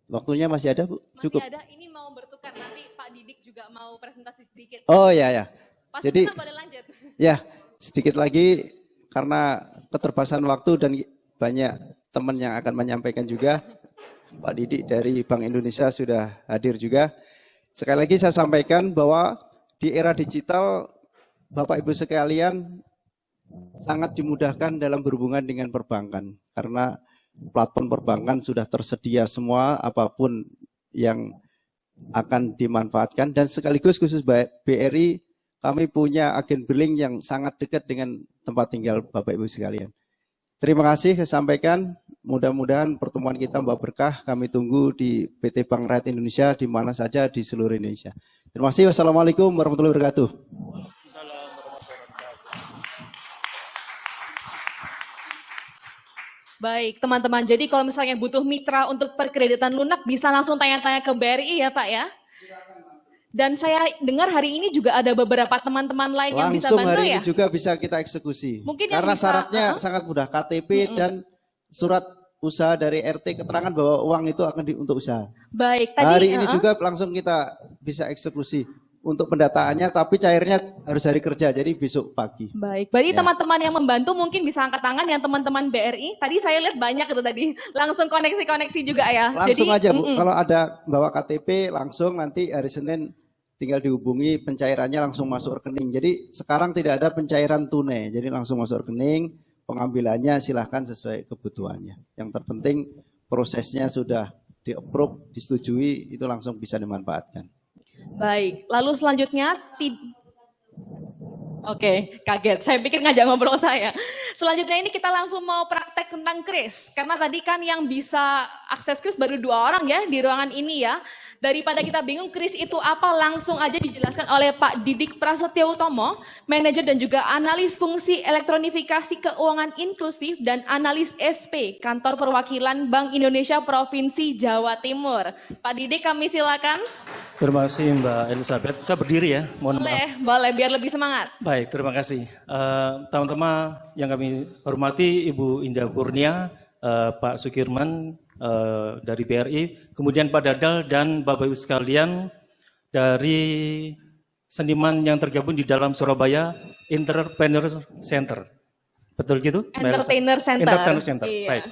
Waktunya masih ada, Bu? Cukup. Masih ada, ini mau bertukar, nanti Pak Didik juga mau presentasi sedikit. Oh ya ya. Pas Jadi boleh lanjut. ya sedikit lagi karena keterbatasan waktu dan banyak teman yang akan menyampaikan juga. Pak Didik dari Bank Indonesia sudah hadir juga. Sekali lagi saya sampaikan bahwa di era digital Bapak Ibu sekalian sangat dimudahkan dalam berhubungan dengan perbankan karena platform perbankan sudah tersedia semua apapun yang akan dimanfaatkan dan sekaligus khusus BRI kami punya agen billing yang sangat dekat dengan tempat tinggal Bapak Ibu sekalian. Terima kasih saya sampaikan. Mudah-mudahan pertemuan kita membawa berkah. Kami tunggu di PT Bank Rakyat Indonesia di mana saja di seluruh Indonesia. Terima kasih. Wassalamualaikum warahmatullahi wabarakatuh. Baik, teman-teman. Jadi kalau misalnya butuh mitra untuk perkreditan lunak, bisa langsung tanya-tanya ke BRI ya Pak ya? Dan saya dengar hari ini juga ada beberapa teman-teman lain yang bisa bantu ya? Langsung hari ini juga bisa kita eksekusi. Mungkin karena bisa, syaratnya sangat mudah. KTP dan surat usaha dari RT keterangan bahwa uang itu akan untuk usaha. Baik, tadi hari ini juga langsung kita bisa eksekusi. Untuk pendataannya, tapi cairnya harus hari kerja, jadi besok pagi. Baik, berarti Ya. teman-teman yang membantu mungkin bisa angkat tangan yang teman-teman BRI. Tadi saya lihat banyak itu tadi, langsung koneksi-koneksi juga ya. Langsung Jadi, aja Bu, kalau ada bawa KTP langsung nanti hari Senin tinggal dihubungi pencairannya langsung masuk rekening. Jadi sekarang tidak ada pencairan tunai, jadi langsung masuk rekening, pengambilannya silahkan sesuai kebutuhannya. Yang terpenting prosesnya sudah di-approve, disetujui, itu langsung bisa dimanfaatkan. Baik, lalu selanjutnya Oke, kaget. Saya pikir ngajak ngobrol saya. Selanjutnya ini kita langsung mau praktek tentang kris. Karena tadi kan yang bisa akses kris baru 2 orang ya di ruangan ini ya. Daripada kita bingung kris itu apa, langsung aja dijelaskan oleh Pak Didik Prasetyo Utomo, manajer dan juga analis fungsi elektronifikasi keuangan inklusif dan analis SP, Kantor Perwakilan Bank Indonesia Provinsi Jawa Timur. Pak Didik, kami silakan. Terima kasih Mbak Elizabeth. Saya berdiri ya, mohon maaf. Boleh biar lebih semangat. Baik, terima kasih. Teman-teman yang kami hormati, Ibu Indah Kurnia, Pak Sukirman dari BRI, kemudian Pak Dadal dan Bapak Ibu sekalian dari seniman yang tergabung di dalam Surabaya Entrepreneur Center. Betul gitu? Entertainer Center. Entertainer Center, Iya. baik.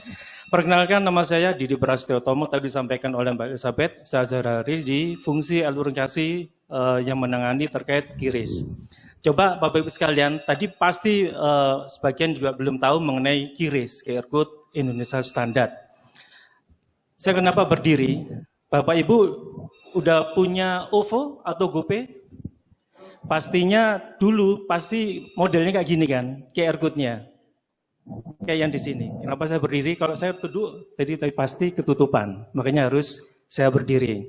Perkenalkan, nama saya Didi Prasetyo Utomo, tadi disampaikan oleh Mbak Elizabeth. Saya sehari-hari di fungsi elektronifikasi yang menangani terkait QRIS. Coba Bapak Ibu sekalian, tadi pasti sebagian juga belum tahu mengenai QRIS, QR Code Indonesia Standar. Saya kenapa berdiri? Bapak Ibu udah punya OVO atau GoPay? Pastinya dulu pasti modelnya kayak gini kan, QR Code-nya. Kayak yang di sini. Kenapa saya berdiri? Kalau saya duduk tadi pasti ketutupan. Makanya harus saya berdiri.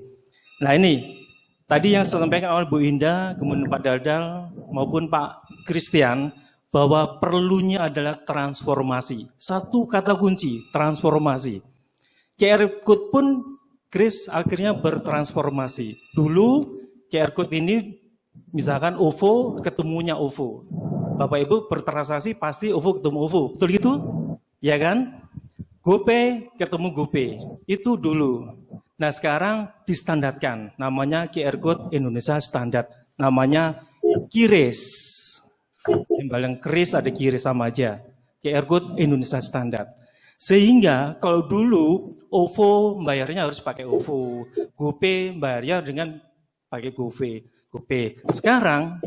Nah ini, tadi yang saya sampaikan oleh Bu Indah, kemudian Pak Dadal, maupun Pak Christian, bahwa perlunya adalah transformasi. Satu kata kunci, transformasi. QR Code pun Kris akhirnya bertransformasi. Dulu QR Code ini misalkan OVO ketemunya OVO. Bapak Ibu bertransaksi pasti OVO ketemu OVO. Betul gitu? Ya kan? GoPay ketemu GoPay. Itu dulu. Nah sekarang distandarkan. Namanya QR Code Indonesia Standar. Namanya QRIS. Yang KRIS ada QRIS sama aja. QR Code Indonesia Standar. Sehingga kalau dulu OVO bayarnya harus pakai OVO. GoPay bayarnya dengan pakai GoPay. Sekarang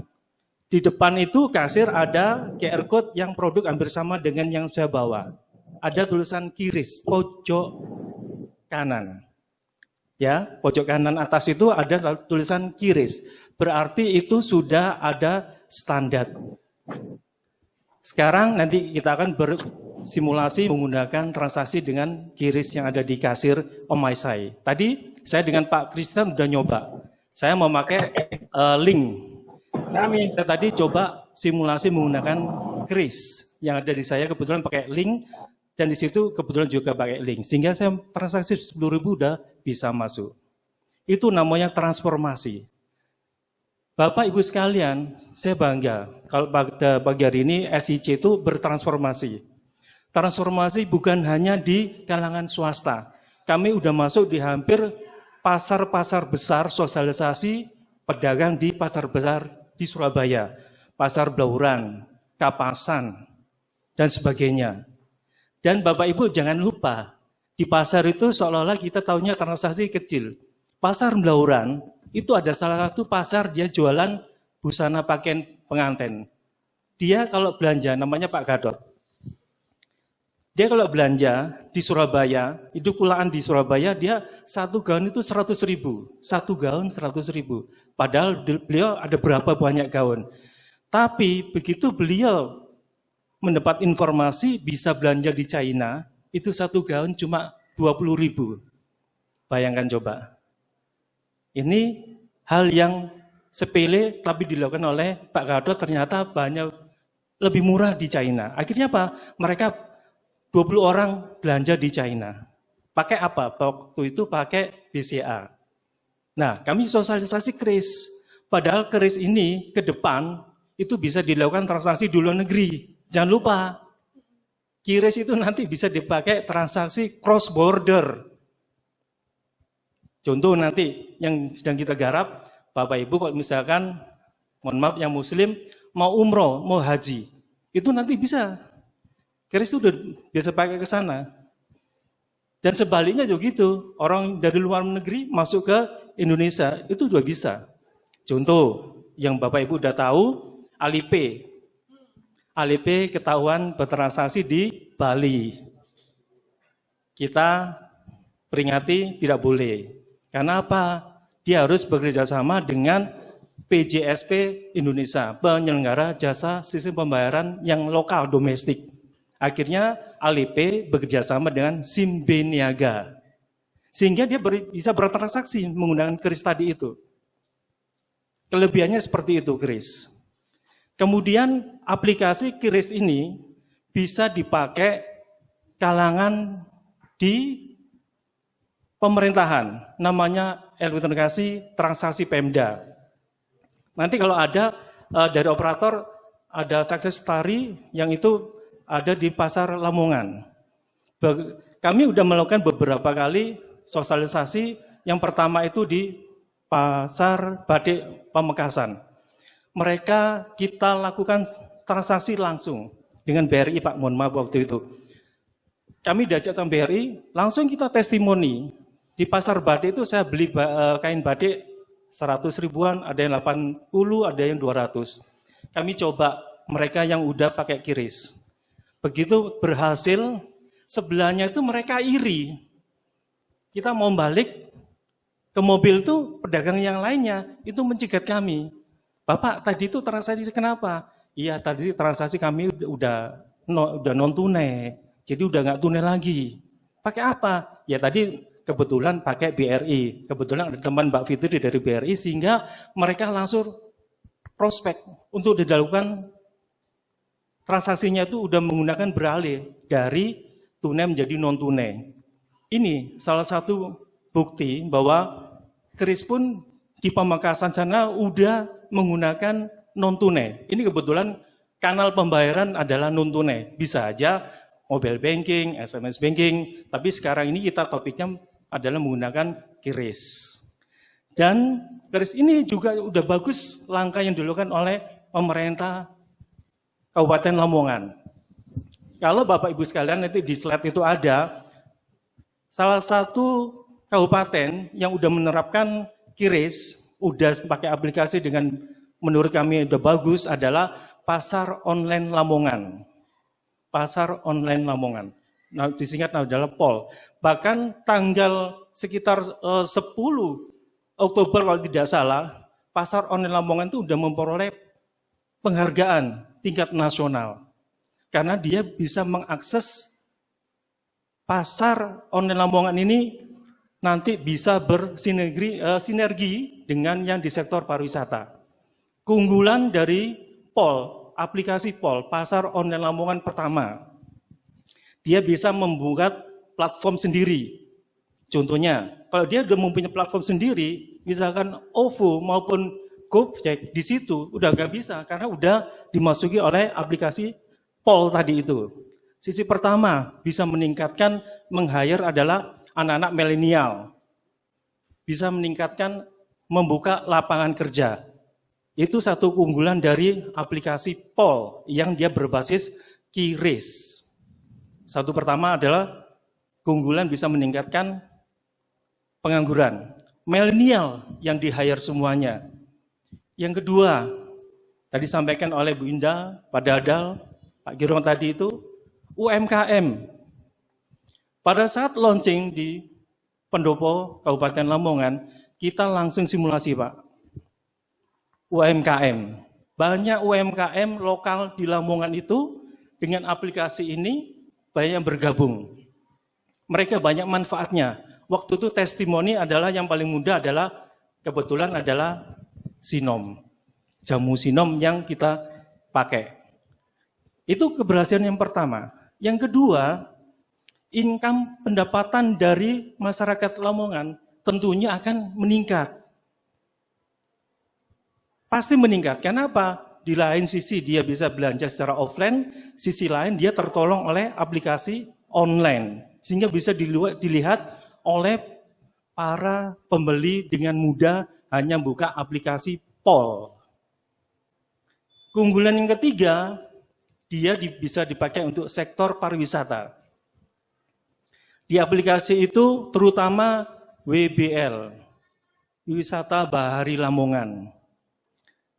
di depan itu kasir ada QR Code yang produk hampir sama dengan yang saya bawa. Ada tulisan QRIS, pojok kanan. Ya, pojok kanan atas itu ada tulisan QRIS. Berarti itu sudah ada standar. Sekarang nanti kita akan bersimulasi menggunakan transaksi dengan QRIS yang ada di kasir Omaisai. Tadi saya dengan Pak Kristen udah nyoba. Saya memakai link. Saya tadi coba simulasi menggunakan QRIS yang ada di saya, kebetulan pakai link, dan di situ kebetulan juga pakai link. Sehingga saya transaksi 10.000 udah bisa masuk. Itu namanya transformasi. Bapak Ibu sekalian, saya bangga kalau pada pagi hari ini SIC itu bertransformasi. Transformasi bukan hanya di kalangan swasta. Kami udah masuk di hampir pasar-pasar besar sosialisasi pedagang di pasar besar di Surabaya. Pasar Blauran, Kapasan, dan sebagainya. Dan Bapak Ibu jangan lupa, di pasar itu seolah-olah kita tahunya transaksi kecil. Pasar Blauran, itu ada salah satu pasar dia jualan busana pakaian pengantin. Dia kalau belanja, namanya Pak Gadot. Dia kalau belanja di Surabaya, itu kulaan di Surabaya, dia satu gaun itu 100.000. Satu gaun 100.000. Padahal beliau ada berapa banyak gaun. Tapi begitu beliau mendapat informasi bisa belanja di China, itu satu gaun cuma 20.000. Bayangkan coba. Ini hal yang sepele tapi dilakukan oleh Pak Gadot ternyata banyak lebih murah di China. Akhirnya apa? Mereka 20 orang belanja di China. Pakai apa? Waktu itu pakai BCA. Nah, kami sosialisasi QRIS. Padahal QRIS ini ke depan itu bisa dilakukan transaksi di luar negeri. Jangan lupa, QRIS itu nanti bisa dipakai transaksi cross border. Contoh nanti yang sedang kita garap, Bapak Ibu kalau misalkan, mohon maaf yang muslim, mau umroh, mau haji, itu nanti bisa. QRIS itu udah biasa pakai ke sana. Dan sebaliknya juga gitu, orang dari luar negeri masuk ke Indonesia, itu juga bisa. Contoh, yang Bapak Ibu udah tahu, Alipay. Alipay ketahuan bertransaksi di Bali. Kita peringati tidak boleh. Karena apa? Dia harus bekerja sama dengan PJSP Indonesia, penyelenggara jasa sistem pembayaran yang lokal domestik. Akhirnya Alipay bekerja sama dengan Simbe Niaga. Sehingga dia bisa bertransaksi menggunakan QRIS tadi itu. Kelebihannya seperti itu QRIS. Kemudian aplikasi QRIS ini bisa dipakai kalangan di pemerintahan, namanya elektronikasi transaksi Pemda. Nanti kalau ada dari operator, ada success story yang itu ada di pasar Lamongan. Kami sudah melakukan beberapa kali sosialisasi, yang pertama itu di pasar Batik Pamekasan. Mereka kita lakukan transaksi langsung dengan BRI, Pak, mohon maaf waktu itu. Kami diajak sama BRI, langsung kita testimoni. Di pasar batik itu saya beli kain batik 100 ribuan, ada yang 80, ada yang 200. Kami coba mereka yang udah pakai QRIS. Begitu berhasil, sebelahnya itu mereka iri. Kita mau balik ke mobil itu, pedagang yang lainnya itu mencegat kami. Bapak, tadi itu transaksi kenapa? Iya, tadi transaksi kami udah non tunai, jadi udah nggak tunai lagi. Pakai apa? Ya tadi kebetulan pakai BRI. Kebetulan ada teman Mbak Fitri dari BRI, sehingga mereka langsung prospek untuk dilakukan transaksinya itu udah menggunakan beralih dari tunai menjadi non tunai. Ini salah satu bukti bahwa QRIS pun di Pamekasan sana udah menggunakan non tunai. Ini kebetulan kanal pembayaran adalah non tunai. Bisa aja mobile banking, SMS banking, tapi sekarang ini kita topiknya adalah menggunakan QRIS. Dan QRIS ini juga udah bagus langkah yang dilakukan oleh pemerintah Kabupaten Lamongan. Kalau Bapak Ibu sekalian nanti di slide itu ada, salah satu kabupaten yang udah menerapkan QRIS, udah pakai aplikasi dengan menurut kami udah bagus adalah Pasar Online Lamongan. Pasar Online Lamongan. Nah, disingkat adalah POL. Bahkan tanggal sekitar 10 Oktober kalau tidak salah, Pasar Online Lamongan itu sudah memperoleh penghargaan tingkat nasional. karena dia bisa mengakses pasar online Lamongan ini nanti bisa bersinergi dengan yang di sektor pariwisata. Keunggulan dari POL, aplikasi POL, pasar online Lamongan pertama, dia bisa membuat platform sendiri. Contohnya, kalau dia sudah mempunyai platform sendiri, misalkan OVO maupun Gojek, di situ udah nggak bisa karena udah dimasuki oleh aplikasi POL tadi itu. Sisi pertama bisa meningkatkan meng-hire adalah anak-anak milenial. Bisa meningkatkan membuka lapangan kerja. Itu satu keunggulan dari aplikasi POL yang dia berbasis QRIS. Satu pertama adalah keunggulan bisa meningkatkan pengangguran. Milenial yang di-hire semuanya. Yang kedua, tadi sampaikan oleh Bu Indah, Pak Dadal, Pak Girong tadi itu, UMKM. Pada saat launching di Pendopo, Kabupaten Lamongan, kita langsung simulasi, Pak. UMKM. Banyak UMKM lokal di Lamongan itu, dengan aplikasi ini, banyak yang bergabung. Mereka banyak manfaatnya. Waktu itu testimoni adalah yang paling mudah adalah, kebetulan adalah Sinom. Jamu Sinom yang kita pakai. Itu keberhasilan yang pertama. Yang kedua, income pendapatan dari masyarakat Lamongan tentunya akan meningkat. Pasti meningkat. Kenapa? Di lain sisi dia bisa belanja secara offline, sisi lain dia tertolong oleh aplikasi online. Sehingga bisa dilihat oleh para pembeli dengan mudah hanya buka aplikasi POL. Keunggulan yang ketiga, dia bisa dipakai untuk sektor pariwisata. Di aplikasi itu terutama WBL, Wisata Bahari Lamongan.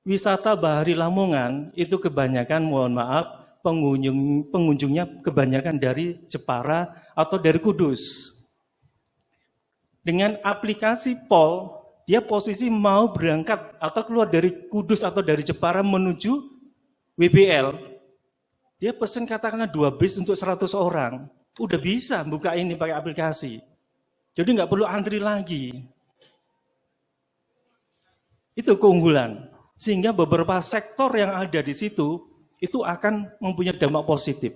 Wisata Bahari Lamongan itu kebanyakan, mohon maaf, pengunjungnya kebanyakan dari Jepara atau dari Kudus. Dengan aplikasi POL, dia posisi mau berangkat atau keluar dari Kudus atau dari Jepara menuju WBL. Dia pesen katakanlah 2 bis untuk 100 orang. Udah bisa buka ini pakai aplikasi. Jadi nggak perlu antri lagi. Itu keunggulan. Sehingga beberapa sektor yang ada di situ, itu akan mempunyai dampak positif.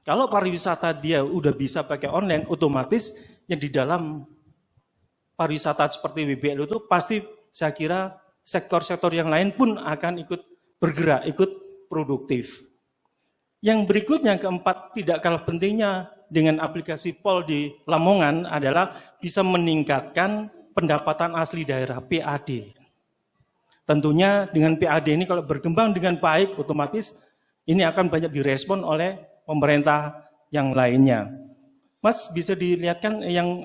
Kalau pariwisata dia udah bisa pakai online, otomatis yang di dalam pariwisata seperti WBL itu pasti saya kira sektor-sektor yang lain pun akan ikut bergerak, ikut produktif. Yang berikutnya, keempat, tidak kalah pentingnya dengan aplikasi POL di Lamongan adalah bisa meningkatkan pendapatan asli daerah, PAD. Tentunya dengan PAD ini kalau berkembang dengan baik, otomatis ini akan banyak direspon oleh pemerintah yang lainnya. Mas, bisa dilihatkan yang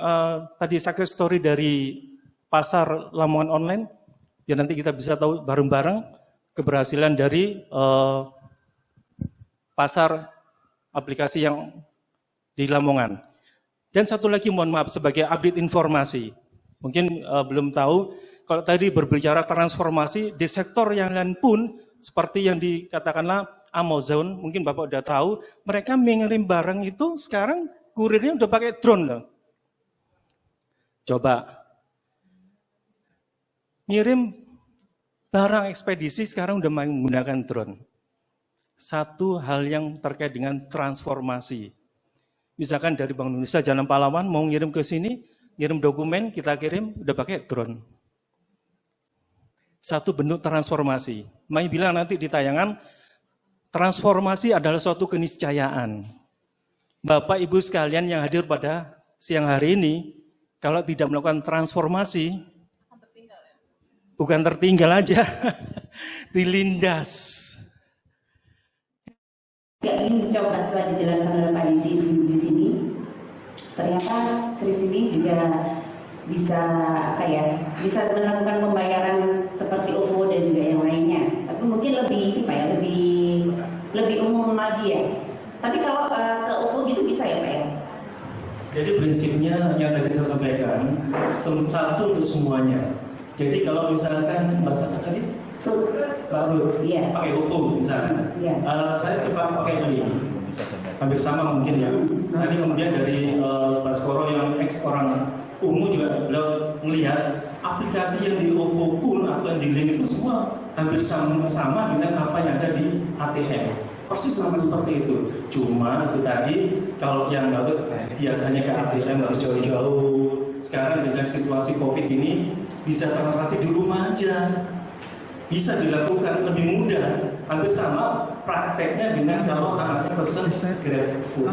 tadi success story dari pasar Lamongan online, biar nanti kita bisa tahu bareng-bareng keberhasilan dari pasar aplikasi yang di Lamongan. Dan satu lagi, mohon maaf, sebagai update informasi. Mungkin belum tahu, kalau tadi berbicara transformasi, di sektor yang lain pun, seperti yang dikatakanlah Amazon, mungkin Bapak udah tahu, mereka mengirim barang itu sekarang kurirnya udah pakai drone loh. Coba. Ngirim barang ekspedisi sekarang udah menggunakan drone. Satu hal yang terkait dengan transformasi. Misalkan dari Bank Indonesia Jalan Pahlawan mau ngirim ke sini, ngirim dokumen, kita kirim, udah pakai drone. Satu bentuk transformasi. Mai bilang nanti di tayangan, transformasi adalah suatu keniscayaan. Bapak Ibu sekalian yang hadir pada siang hari ini, kalau tidak melakukan transformasi, bukan tertinggal aja, dilindas. Ini mencoba setelah dijelaskan oleh Pak Didi di sini, ternyata kris ini juga bisa bisa melakukan pembayaran seperti OVO dan juga yang lainnya. Tapi mungkin lebih umum lagi ya. Tapi kalau ke OVO gitu bisa ya Pak ya? Jadi prinsipnya yang tadi saya sampaikan, satu untuk semuanya. Jadi kalau misalkan bahasa apa tadi? Pak Rut, pakai OVO misalnya. Saya coba pakai link. hampir sama mungkin ya. Tadi kemudian dari Baskoro yang ex orang ungu juga beliau melihat aplikasi yang di OVO pun atau yang di link itu semua hampir sama dengan apa yang ada di ATM. Persis sama seperti itu. Cuma itu tadi kalau yang biasanya ke ATM harus jauh-jauh. Sekarang dengan situasi COVID ini bisa transaksi di rumah aja. Bisa dilakukan lebih mudah. Hampir sama prakteknya dengan kalau anaknya pesan GrabFood.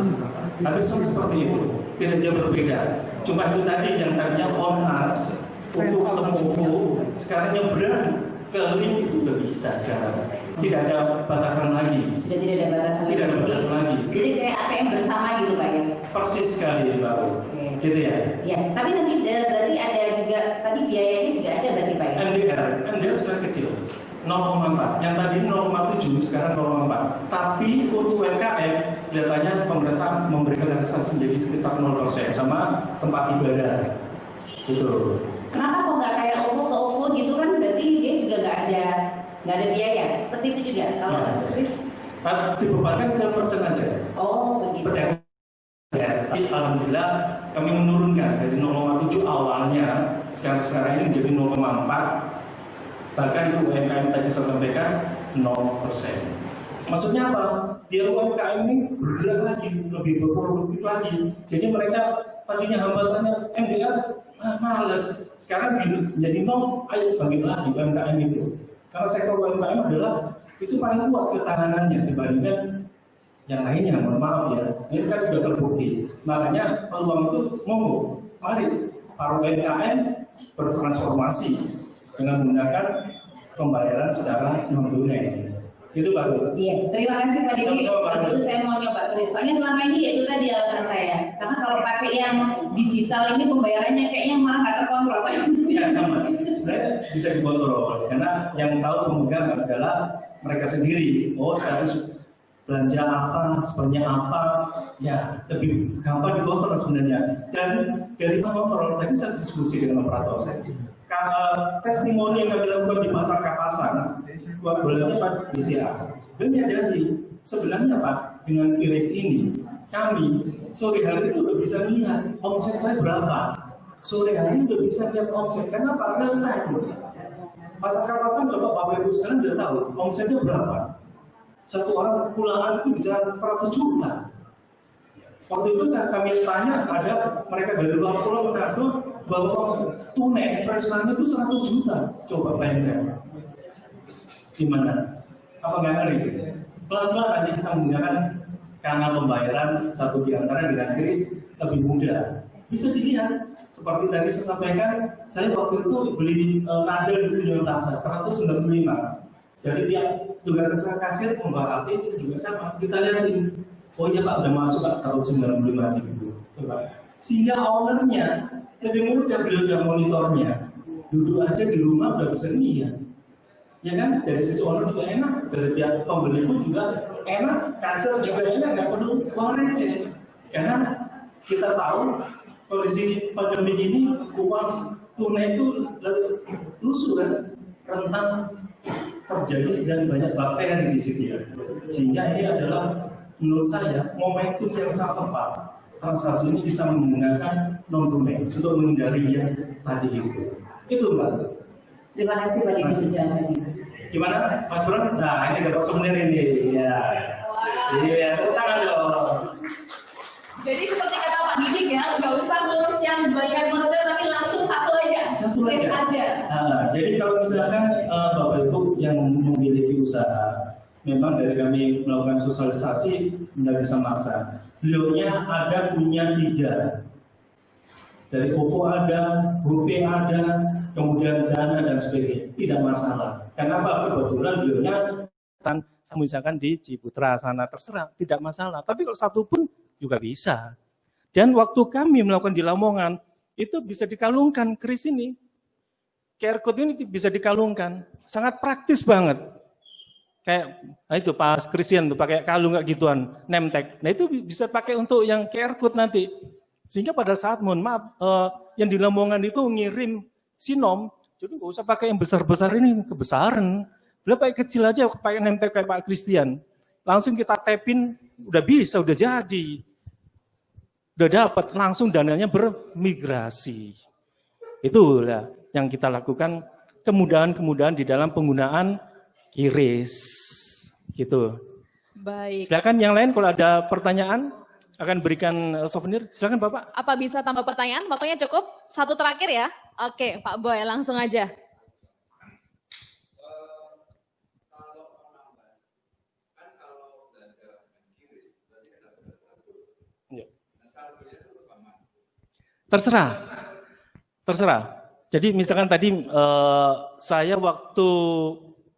Hampir sama seperti itu. Tidak jauh berbeda. Cuma itu tadi yang tadinya on-us, OVO atau OVO, sekarang nyebrang ke link itu udah bisa sekarang. Tidak ada batasan lagi. Sudah tidak ada batasan lagi. Tidak ada batasan lagi. Jadi kayak ATM bersama gitu Pak ya? Persis sekali Pak. Gitu ya? Ya, tapi nanti berarti ada juga, tadi biayanya juga ada berarti Pak ya? MDR sudah kecil. 0,4, yang tadi 0,7, sekarang 0,4. Tapi untuk UMKM, kelihatannya pemerintah memberikan relaksasi menjadi sekitar 0% sama tempat ibadah. Gitu. Kenapa kok nggak kayak OVO ke OVO gitu kan? Berarti dia juga nggak ada biaya. Seperti itu juga. Kalau Kris? Dibebankan ke merchant aja. Oh begitu. Pedagang. Ya, tapi alhamdulillah kami menurunkan dari 0,7 awalnya sekarang ini menjadi 0,4. Bahkan itu UMKM tadi saya sampaikan 0%. Maksudnya apa? Dia UMKM ini bergerak lagi, lebih berproduktif lagi. Jadi mereka tadinya hambatannya MDR males. Sekarang menjadi 0, ayo bangkit lagi UMKM itu. Karena sektor UMKM adalah itu paling kuat ketahanannya dibandingkan yang lainnya. Mohon maaf ya, ini kan sudah terbukti. Makanya peluang itu monggo, mari para UMKM bertransformasi dengan menggunakan pembayaran secara non tunai. Itu Pak. Iya, terima kasih Pak Didi. Itu saya mau nyoba Kris. Soalnya selama ini itu tadi alasan saya. Karena kalau pakai yang digital ini pembayarannya kayaknya malah nggak terkontrol. Iya sama. Sebenarnya bisa dikontrol karena yang tahu pemegang adalah mereka sendiri. Oh status belanja apa, sebenarnya apa, ya lebih gampang dikontrol sebenarnya. Dan dari pengontrol tadi saya diskusi dengan operator. Testimoni yang kami lakukan di pasar Kapasan, buat bulannya Pak BCA. Dan menyadari sebenarnya Pak dengan QRIS ini kami sore hari itu udah bisa lihat omset saya berapa. Sore hari udah bisa lihat omset. Kenapa? Real time. Pasar Kapasan coba Bapak Ibu sekarang udah tahu omsetnya berapa. Satu orang pulangan itu bisa 100 juta. Waktu itu saat kami tanya ada mereka dari luar pulau mengaku bahwa tunai fresh money itu 100 juta. Coba bayangkan. Gimana? Apa nggak ngeri? Pelan-pelan nanti kita menggunakan kanal pembayaran satu di antara dengan kris lebih mudah. Bisa dilihat seperti tadi saya sampaikan, saya waktu itu beli nada di Tunjungan Plaza 195. Jadi dia juga kasir pembawa HP saya juga sama. Kita lihatin, oh iya Pak udah masuk Pak 195 gitu. Coba. Sehingga ownernya lebih mudah beliau yang monitornya. Duduk aja di rumah udah bisa lihat. Ya kan? Dari sisi owner juga enak, dari pihak pembeli pun juga enak, kasir juga enak, nggak perlu uang receh. Karena kita tahu kondisi pandemi ini uang tunai itu lusuh kan, rentan terjadi dan banyak bakteri di situ ya. Sehingga ini adalah menurut saya momentum yang sangat tepat. Transaksi ini kita menggunakan non tunai untuk menghindari yang tadi itu. Itu Mbak. Terima kasih Pak Didi sudah tadi. Gimana Mas Bro? Nah ini dapat souvenir ini. Ya. Iya, tepuk tangan dong. Jadi seperti kata Pak Didik ya, nggak usah ngurus yang banyak model tapi langsung satu aja. Satu aja. Jadi kalau misalkan Bapak Ibu yang memiliki usaha, memang dari kami melakukan sosialisasi menjadi samasa. Beliaunya ada punya 3. Dari OVO ada, GoPay ada, kemudian Dana dan sebagainya. Tidak masalah. Kenapa? Kebetulan beliaunya misalkan di Ciputra sana terserah, tidak masalah. Tapi kalau satu pun juga bisa. Dan waktu kami melakukan di Lamongan, itu bisa dikalungkan kris ini. QR code ini bisa dikalungkan. Sangat praktis banget. Kayak nah itu Pak Christian tuh pakai kalung kayak gituan, name tag. Nah itu bisa pakai untuk yang QR code nanti. Sehingga pada saat mohon maaf yang di Lamongan itu ngirim sinom, jadi nggak usah pakai yang besar-besar ini kebesaran. Beliau pakai kecil aja pakai name tag kayak Pak Christian. langsung kita tapin, udah bisa, udah jadi. Udah dapat, langsung dananya bermigrasi. Itulah yang kita lakukan, kemudahan-kemudahan di dalam penggunaan QRIS. Gitu. Baik. Silakan yang lain kalau ada pertanyaan, akan berikan souvenir. Silakan Bapak. Apa bisa tambah pertanyaan? Waktunya cukup? Satu terakhir ya? Oke, Pak Boy, langsung aja. Terserah. Jadi misalkan tadi saya waktu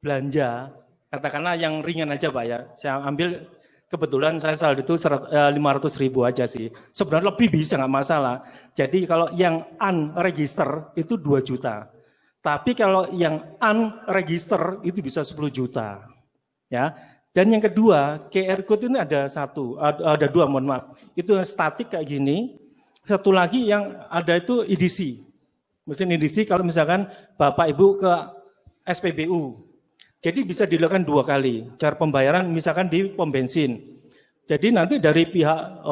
belanja, katakanlah yang ringan aja Pak ya, saya ambil kebetulan saya saldo itu 500.000 aja sih. Sebenarnya lebih bisa nggak masalah. Jadi kalau yang unregister itu 2 juta. Tapi kalau yang unregister itu bisa 10 juta. Ya. Dan yang kedua, QR code ini ada dua, mohon maaf. Itu yang statik kayak gini. Satu lagi yang ada itu EDC. Mesin EDC kalau misalkan Bapak Ibu ke SPBU. Jadi bisa dilakukan 2 kali. Cara pembayaran misalkan di pom bensin. Jadi nanti dari pihak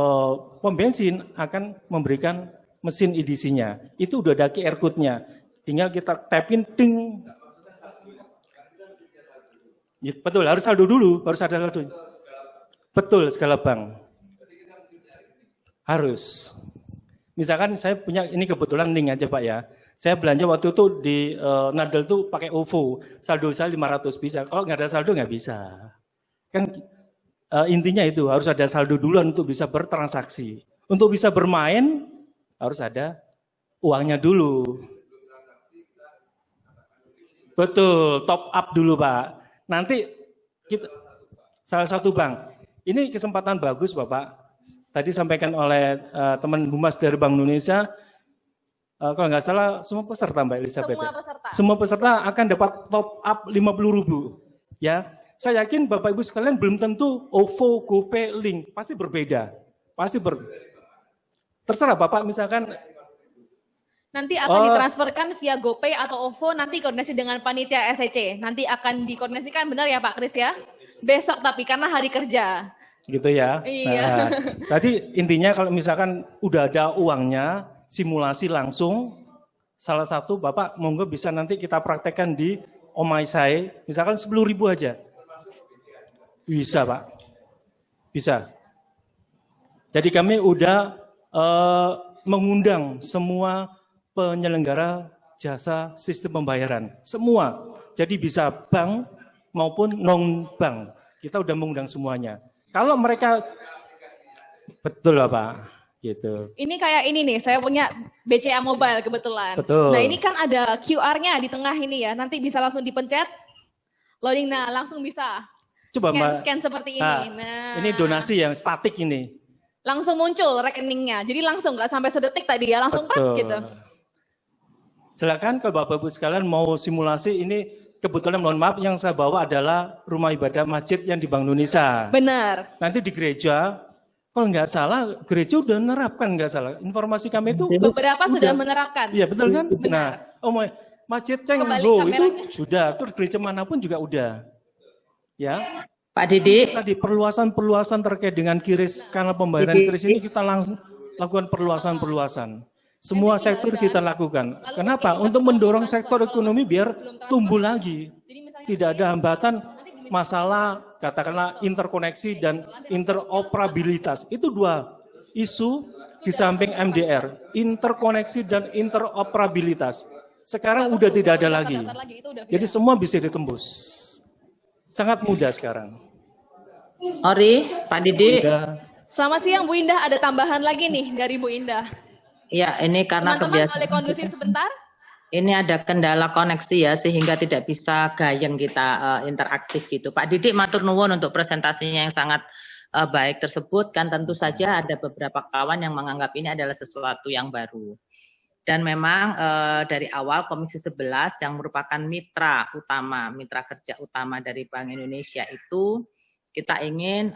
pom bensin akan memberikan mesin EDC-nya. Itu udah ada QR code-nya. Tinggal kita tapin, ting. Ya, betul, harus saldo dulu. Harus ada saldo. Betul, skala bank. Harus. Misalkan saya punya, ini kebetulan link aja Pak ya. Saya belanja waktu itu di Nadal tuh pakai OVO. Saldo saya 500 bisa. Kalau nggak ada saldo nggak bisa. Kan intinya itu harus ada saldo duluan untuk bisa bertransaksi. Untuk bisa bermain harus ada uangnya dulu. Betul, top up dulu Pak. Nanti kita salah satu bank. Ini kesempatan bagus Bapak. Tadi sampaikan oleh teman Humas dari Bank Indonesia, kalau nggak salah semua peserta Mbak Elizabeth. Semua peserta akan dapat top up 50.000. Ya, saya yakin Bapak Ibu sekalian belum tentu OVO, GoPay, Link, pasti berbeda. Terserah Bapak misalkan. Nanti akan ditransferkan via GoPay atau OVO, nanti koordinasi dengan panitia SEC. Nanti akan dikoordinasikan, benar ya Pak Kris ya? Besok tapi karena hari kerja. Gitu ya. Iya. Nah, tadi intinya kalau misalkan udah ada uangnya, simulasi langsung, salah satu Bapak monggo bisa nanti kita praktekkan di Omaisai, misalkan 10.000 aja. Bisa Pak. Bisa. Jadi kami udah mengundang semua penyelenggara jasa sistem pembayaran. Semua. Jadi bisa bank maupun non-bank. Kita udah mengundang semuanya. Kalau mereka, betul Pak, gitu. Ini kayak ini nih, saya punya BCA Mobile kebetulan. Betul. Nah ini kan ada QR-nya di tengah ini ya, nanti bisa langsung dipencet, loading, nah langsung bisa. Coba scan seperti ini. Nah, ini donasi yang statik ini. Langsung muncul rekeningnya, jadi langsung nggak sampai sedetik tadi ya, langsung pak gitu. Silakan kalau Bapak Ibu sekalian mau simulasi ini. Kebetulan mohon maaf yang saya bawa adalah rumah ibadah masjid yang di Bank Indonesia. Benar. Nanti di gereja, kalau nggak salah gereja udah menerapkan nggak salah. Informasi kami itu beberapa sudah menerapkan. Iya betul kan? Benar. Nah, masjid Cengho itu sudah, terus gereja manapun juga udah. Ya. Pak Didi. Tadi perluasan terkait dengan QRIS, kanal pembayaran QRIS ini kita langsung lakukan perluasan. Semua sektor kita lakukan. Kenapa? Untuk mendorong sektor ekonomi biar tumbuh lagi. Tidak ada hambatan masalah katakanlah interkoneksi dan interoperabilitas. Itu 2 isu di samping MDR. Interkoneksi dan interoperabilitas. Sekarang udah tidak ada lagi. Jadi semua bisa ditembus. Sangat mudah sekarang. Ori, Pak Didi. Selamat siang Bu Indah, ada tambahan lagi nih dari Bu Indah. Ya, ini karena teman-teman boleh kondusif sebentar. Ini ada kendala koneksi ya, sehingga tidak bisa gayeng kita interaktif gitu. Pak Didik matur nuwun untuk presentasinya yang sangat baik tersebut. Kan tentu saja ada beberapa kawan yang menganggap ini adalah sesuatu yang baru. Dan memang dari awal Komisi 11 yang merupakan mitra kerja utama dari Bank Indonesia itu, kita ingin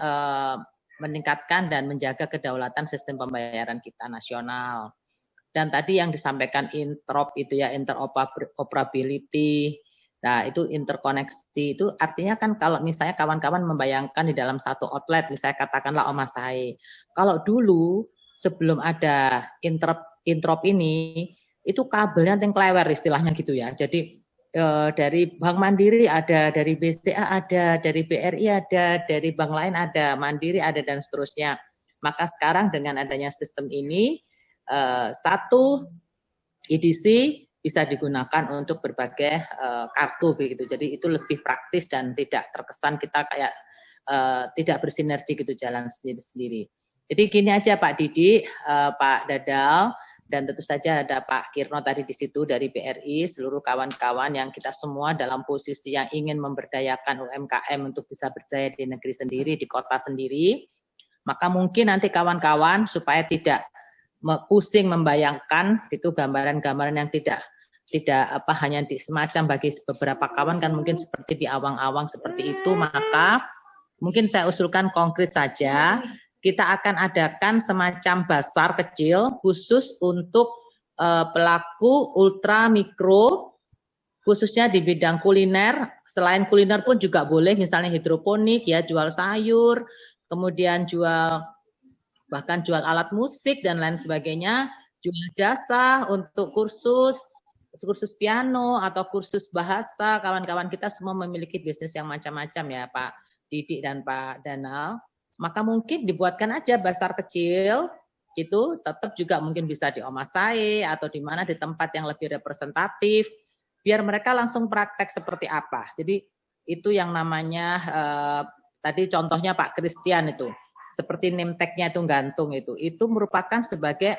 meningkatkan dan menjaga kedaulatan sistem pembayaran kita nasional. Dan tadi yang disampaikan interop itu ya, interoperability, Nah, itu interkoneksi itu artinya kan kalau misalnya kawan-kawan membayangkan di dalam satu outlet, misalnya katakanlah Omasai. Kalau dulu sebelum ada interop ini, itu kabelnya yang klewer istilahnya gitu ya. Jadi dari Bank Mandiri ada, dari BCA ada, dari BRI ada, dari bank lain ada, Mandiri ada, dan seterusnya. Maka sekarang dengan adanya sistem ini, satu EDC bisa digunakan untuk berbagai kartu begitu. Jadi itu lebih praktis dan tidak terkesan kita kayak tidak bersinergi gitu, jalan sendiri-sendiri. Jadi gini aja Pak Didi, Pak Dadal, dan tentu saja ada Pak Kirno tadi di situ dari BRI, seluruh kawan-kawan yang kita semua dalam posisi yang ingin memberdayakan UMKM untuk bisa berjaya di negeri sendiri, di kota sendiri. Maka mungkin nanti kawan-kawan supaya tidak pusing membayangkan itu gambaran-gambaran yang tidak hanya semacam bagi beberapa kawan kan mungkin seperti di awang-awang seperti itu, maka mungkin saya usulkan konkret saja, kita akan adakan semacam bazar kecil khusus untuk pelaku ultra mikro, khususnya di bidang kuliner. Selain kuliner pun juga boleh, misalnya hidroponik ya, jual sayur, kemudian bahkan jual alat musik dan lain sebagainya, jual jasa untuk kursus piano atau kursus bahasa. Kawan-kawan kita semua memiliki bisnis yang macam-macam ya Pak Didik dan Pak Danal. Maka mungkin dibuatkan aja bazar kecil, itu tetap juga mungkin bisa di Omasai atau di mana di tempat yang lebih representatif, biar mereka langsung praktek seperti apa. Jadi itu yang namanya tadi contohnya Pak Christian itu, seperti name tag-nya itu gantung itu merupakan sebagai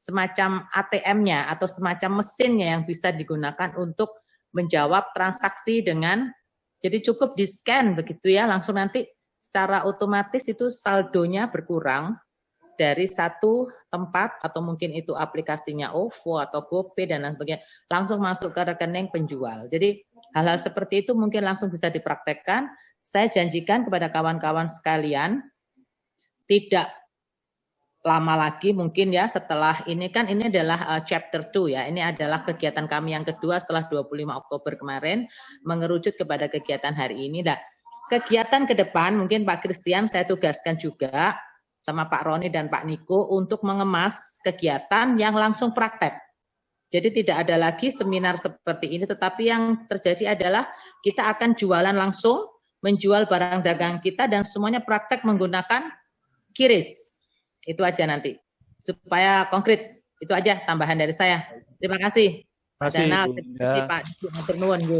semacam ATM-nya atau semacam mesinnya yang bisa digunakan untuk menjawab transaksi dengan, jadi cukup di-scan begitu ya, langsung nanti secara otomatis itu saldonya berkurang dari satu tempat atau mungkin itu aplikasinya OVO atau GoPay dan lain sebagainya, langsung masuk ke rekening penjual. Jadi hal-hal seperti itu mungkin langsung bisa dipraktekkan. Saya janjikan kepada kawan-kawan sekalian, tidak lama lagi mungkin ya setelah ini kan ini adalah chapter 2 ya. Ini adalah kegiatan kami yang kedua setelah 25 Oktober kemarin mengerucut kepada kegiatan hari ini. Nah, kegiatan ke depan mungkin Pak Christian saya tugaskan juga sama Pak Roni dan Pak Niko untuk mengemas kegiatan yang langsung praktek. Jadi tidak ada lagi seminar seperti ini, tetapi yang terjadi adalah kita akan jualan langsung, menjual barang dagang kita dan semuanya praktek menggunakan QRIS. Itu aja nanti, supaya konkret. Itu aja tambahan dari saya. Terima kasih. Terima kasih, Danal, Bunda. terima kasih Pak Didi.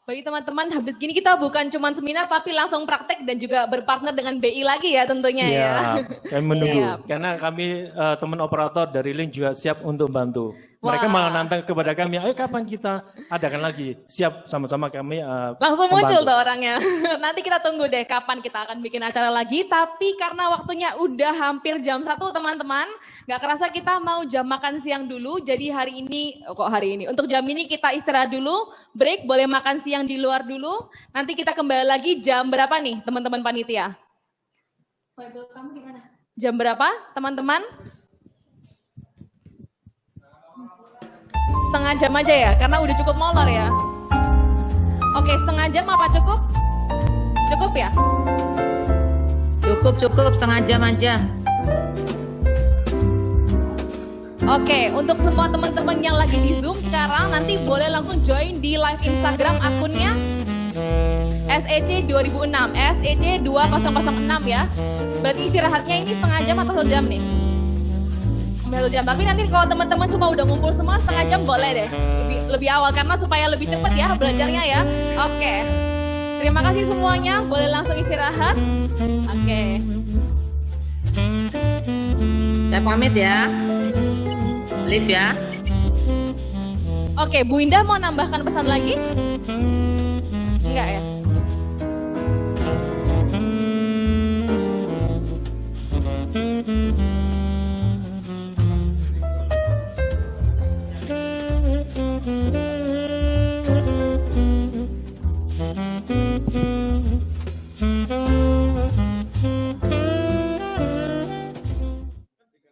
Bagi teman-teman, habis gini kita bukan cuma seminar, tapi langsung praktek dan juga berpartner dengan BI lagi ya tentunya. Siap. Ya. Kami menunggu. Siap. Karena kami teman operator dari Link juga siap untuk bantu. Mereka Wah. malah nantang kepada kami, ayo kapan kita adakan lagi. Siap, sama-sama kami Langsung membantu. muncul tuh orangnya. Nanti kita tunggu deh kapan kita akan bikin acara lagi. Tapi karena waktunya udah hampir jam 1 teman-teman. Gak kerasa kita mau jam makan siang dulu. Jadi hari ini, untuk jam ini kita istirahat dulu. Break, boleh makan siang di luar dulu. Nanti kita kembali lagi jam berapa nih teman-teman panitia? Kamu gimana? Jam berapa teman-teman? Setengah jam aja ya, karena udah cukup molor ya. Oke, setengah jam apa cukup? Cukup ya? Cukup setengah jam aja. Oke, untuk semua teman-teman yang lagi di Zoom sekarang, nanti boleh langsung join di live Instagram akunnya SEC 2006, SEC 2006 ya. Berarti istirahatnya ini setengah jam atau 1 jam nih? 1 jam, tapi nanti kalau teman-teman semua udah ngumpul semua setengah jam boleh deh. Lebih awal karena supaya lebih cepat ya belajarnya ya. Oke. Terima kasih semuanya, boleh langsung istirahat. Oke. Saya pamit ya. Live ya. Oke, Bu Indah mau nambahkan pesan lagi? Enggak ya?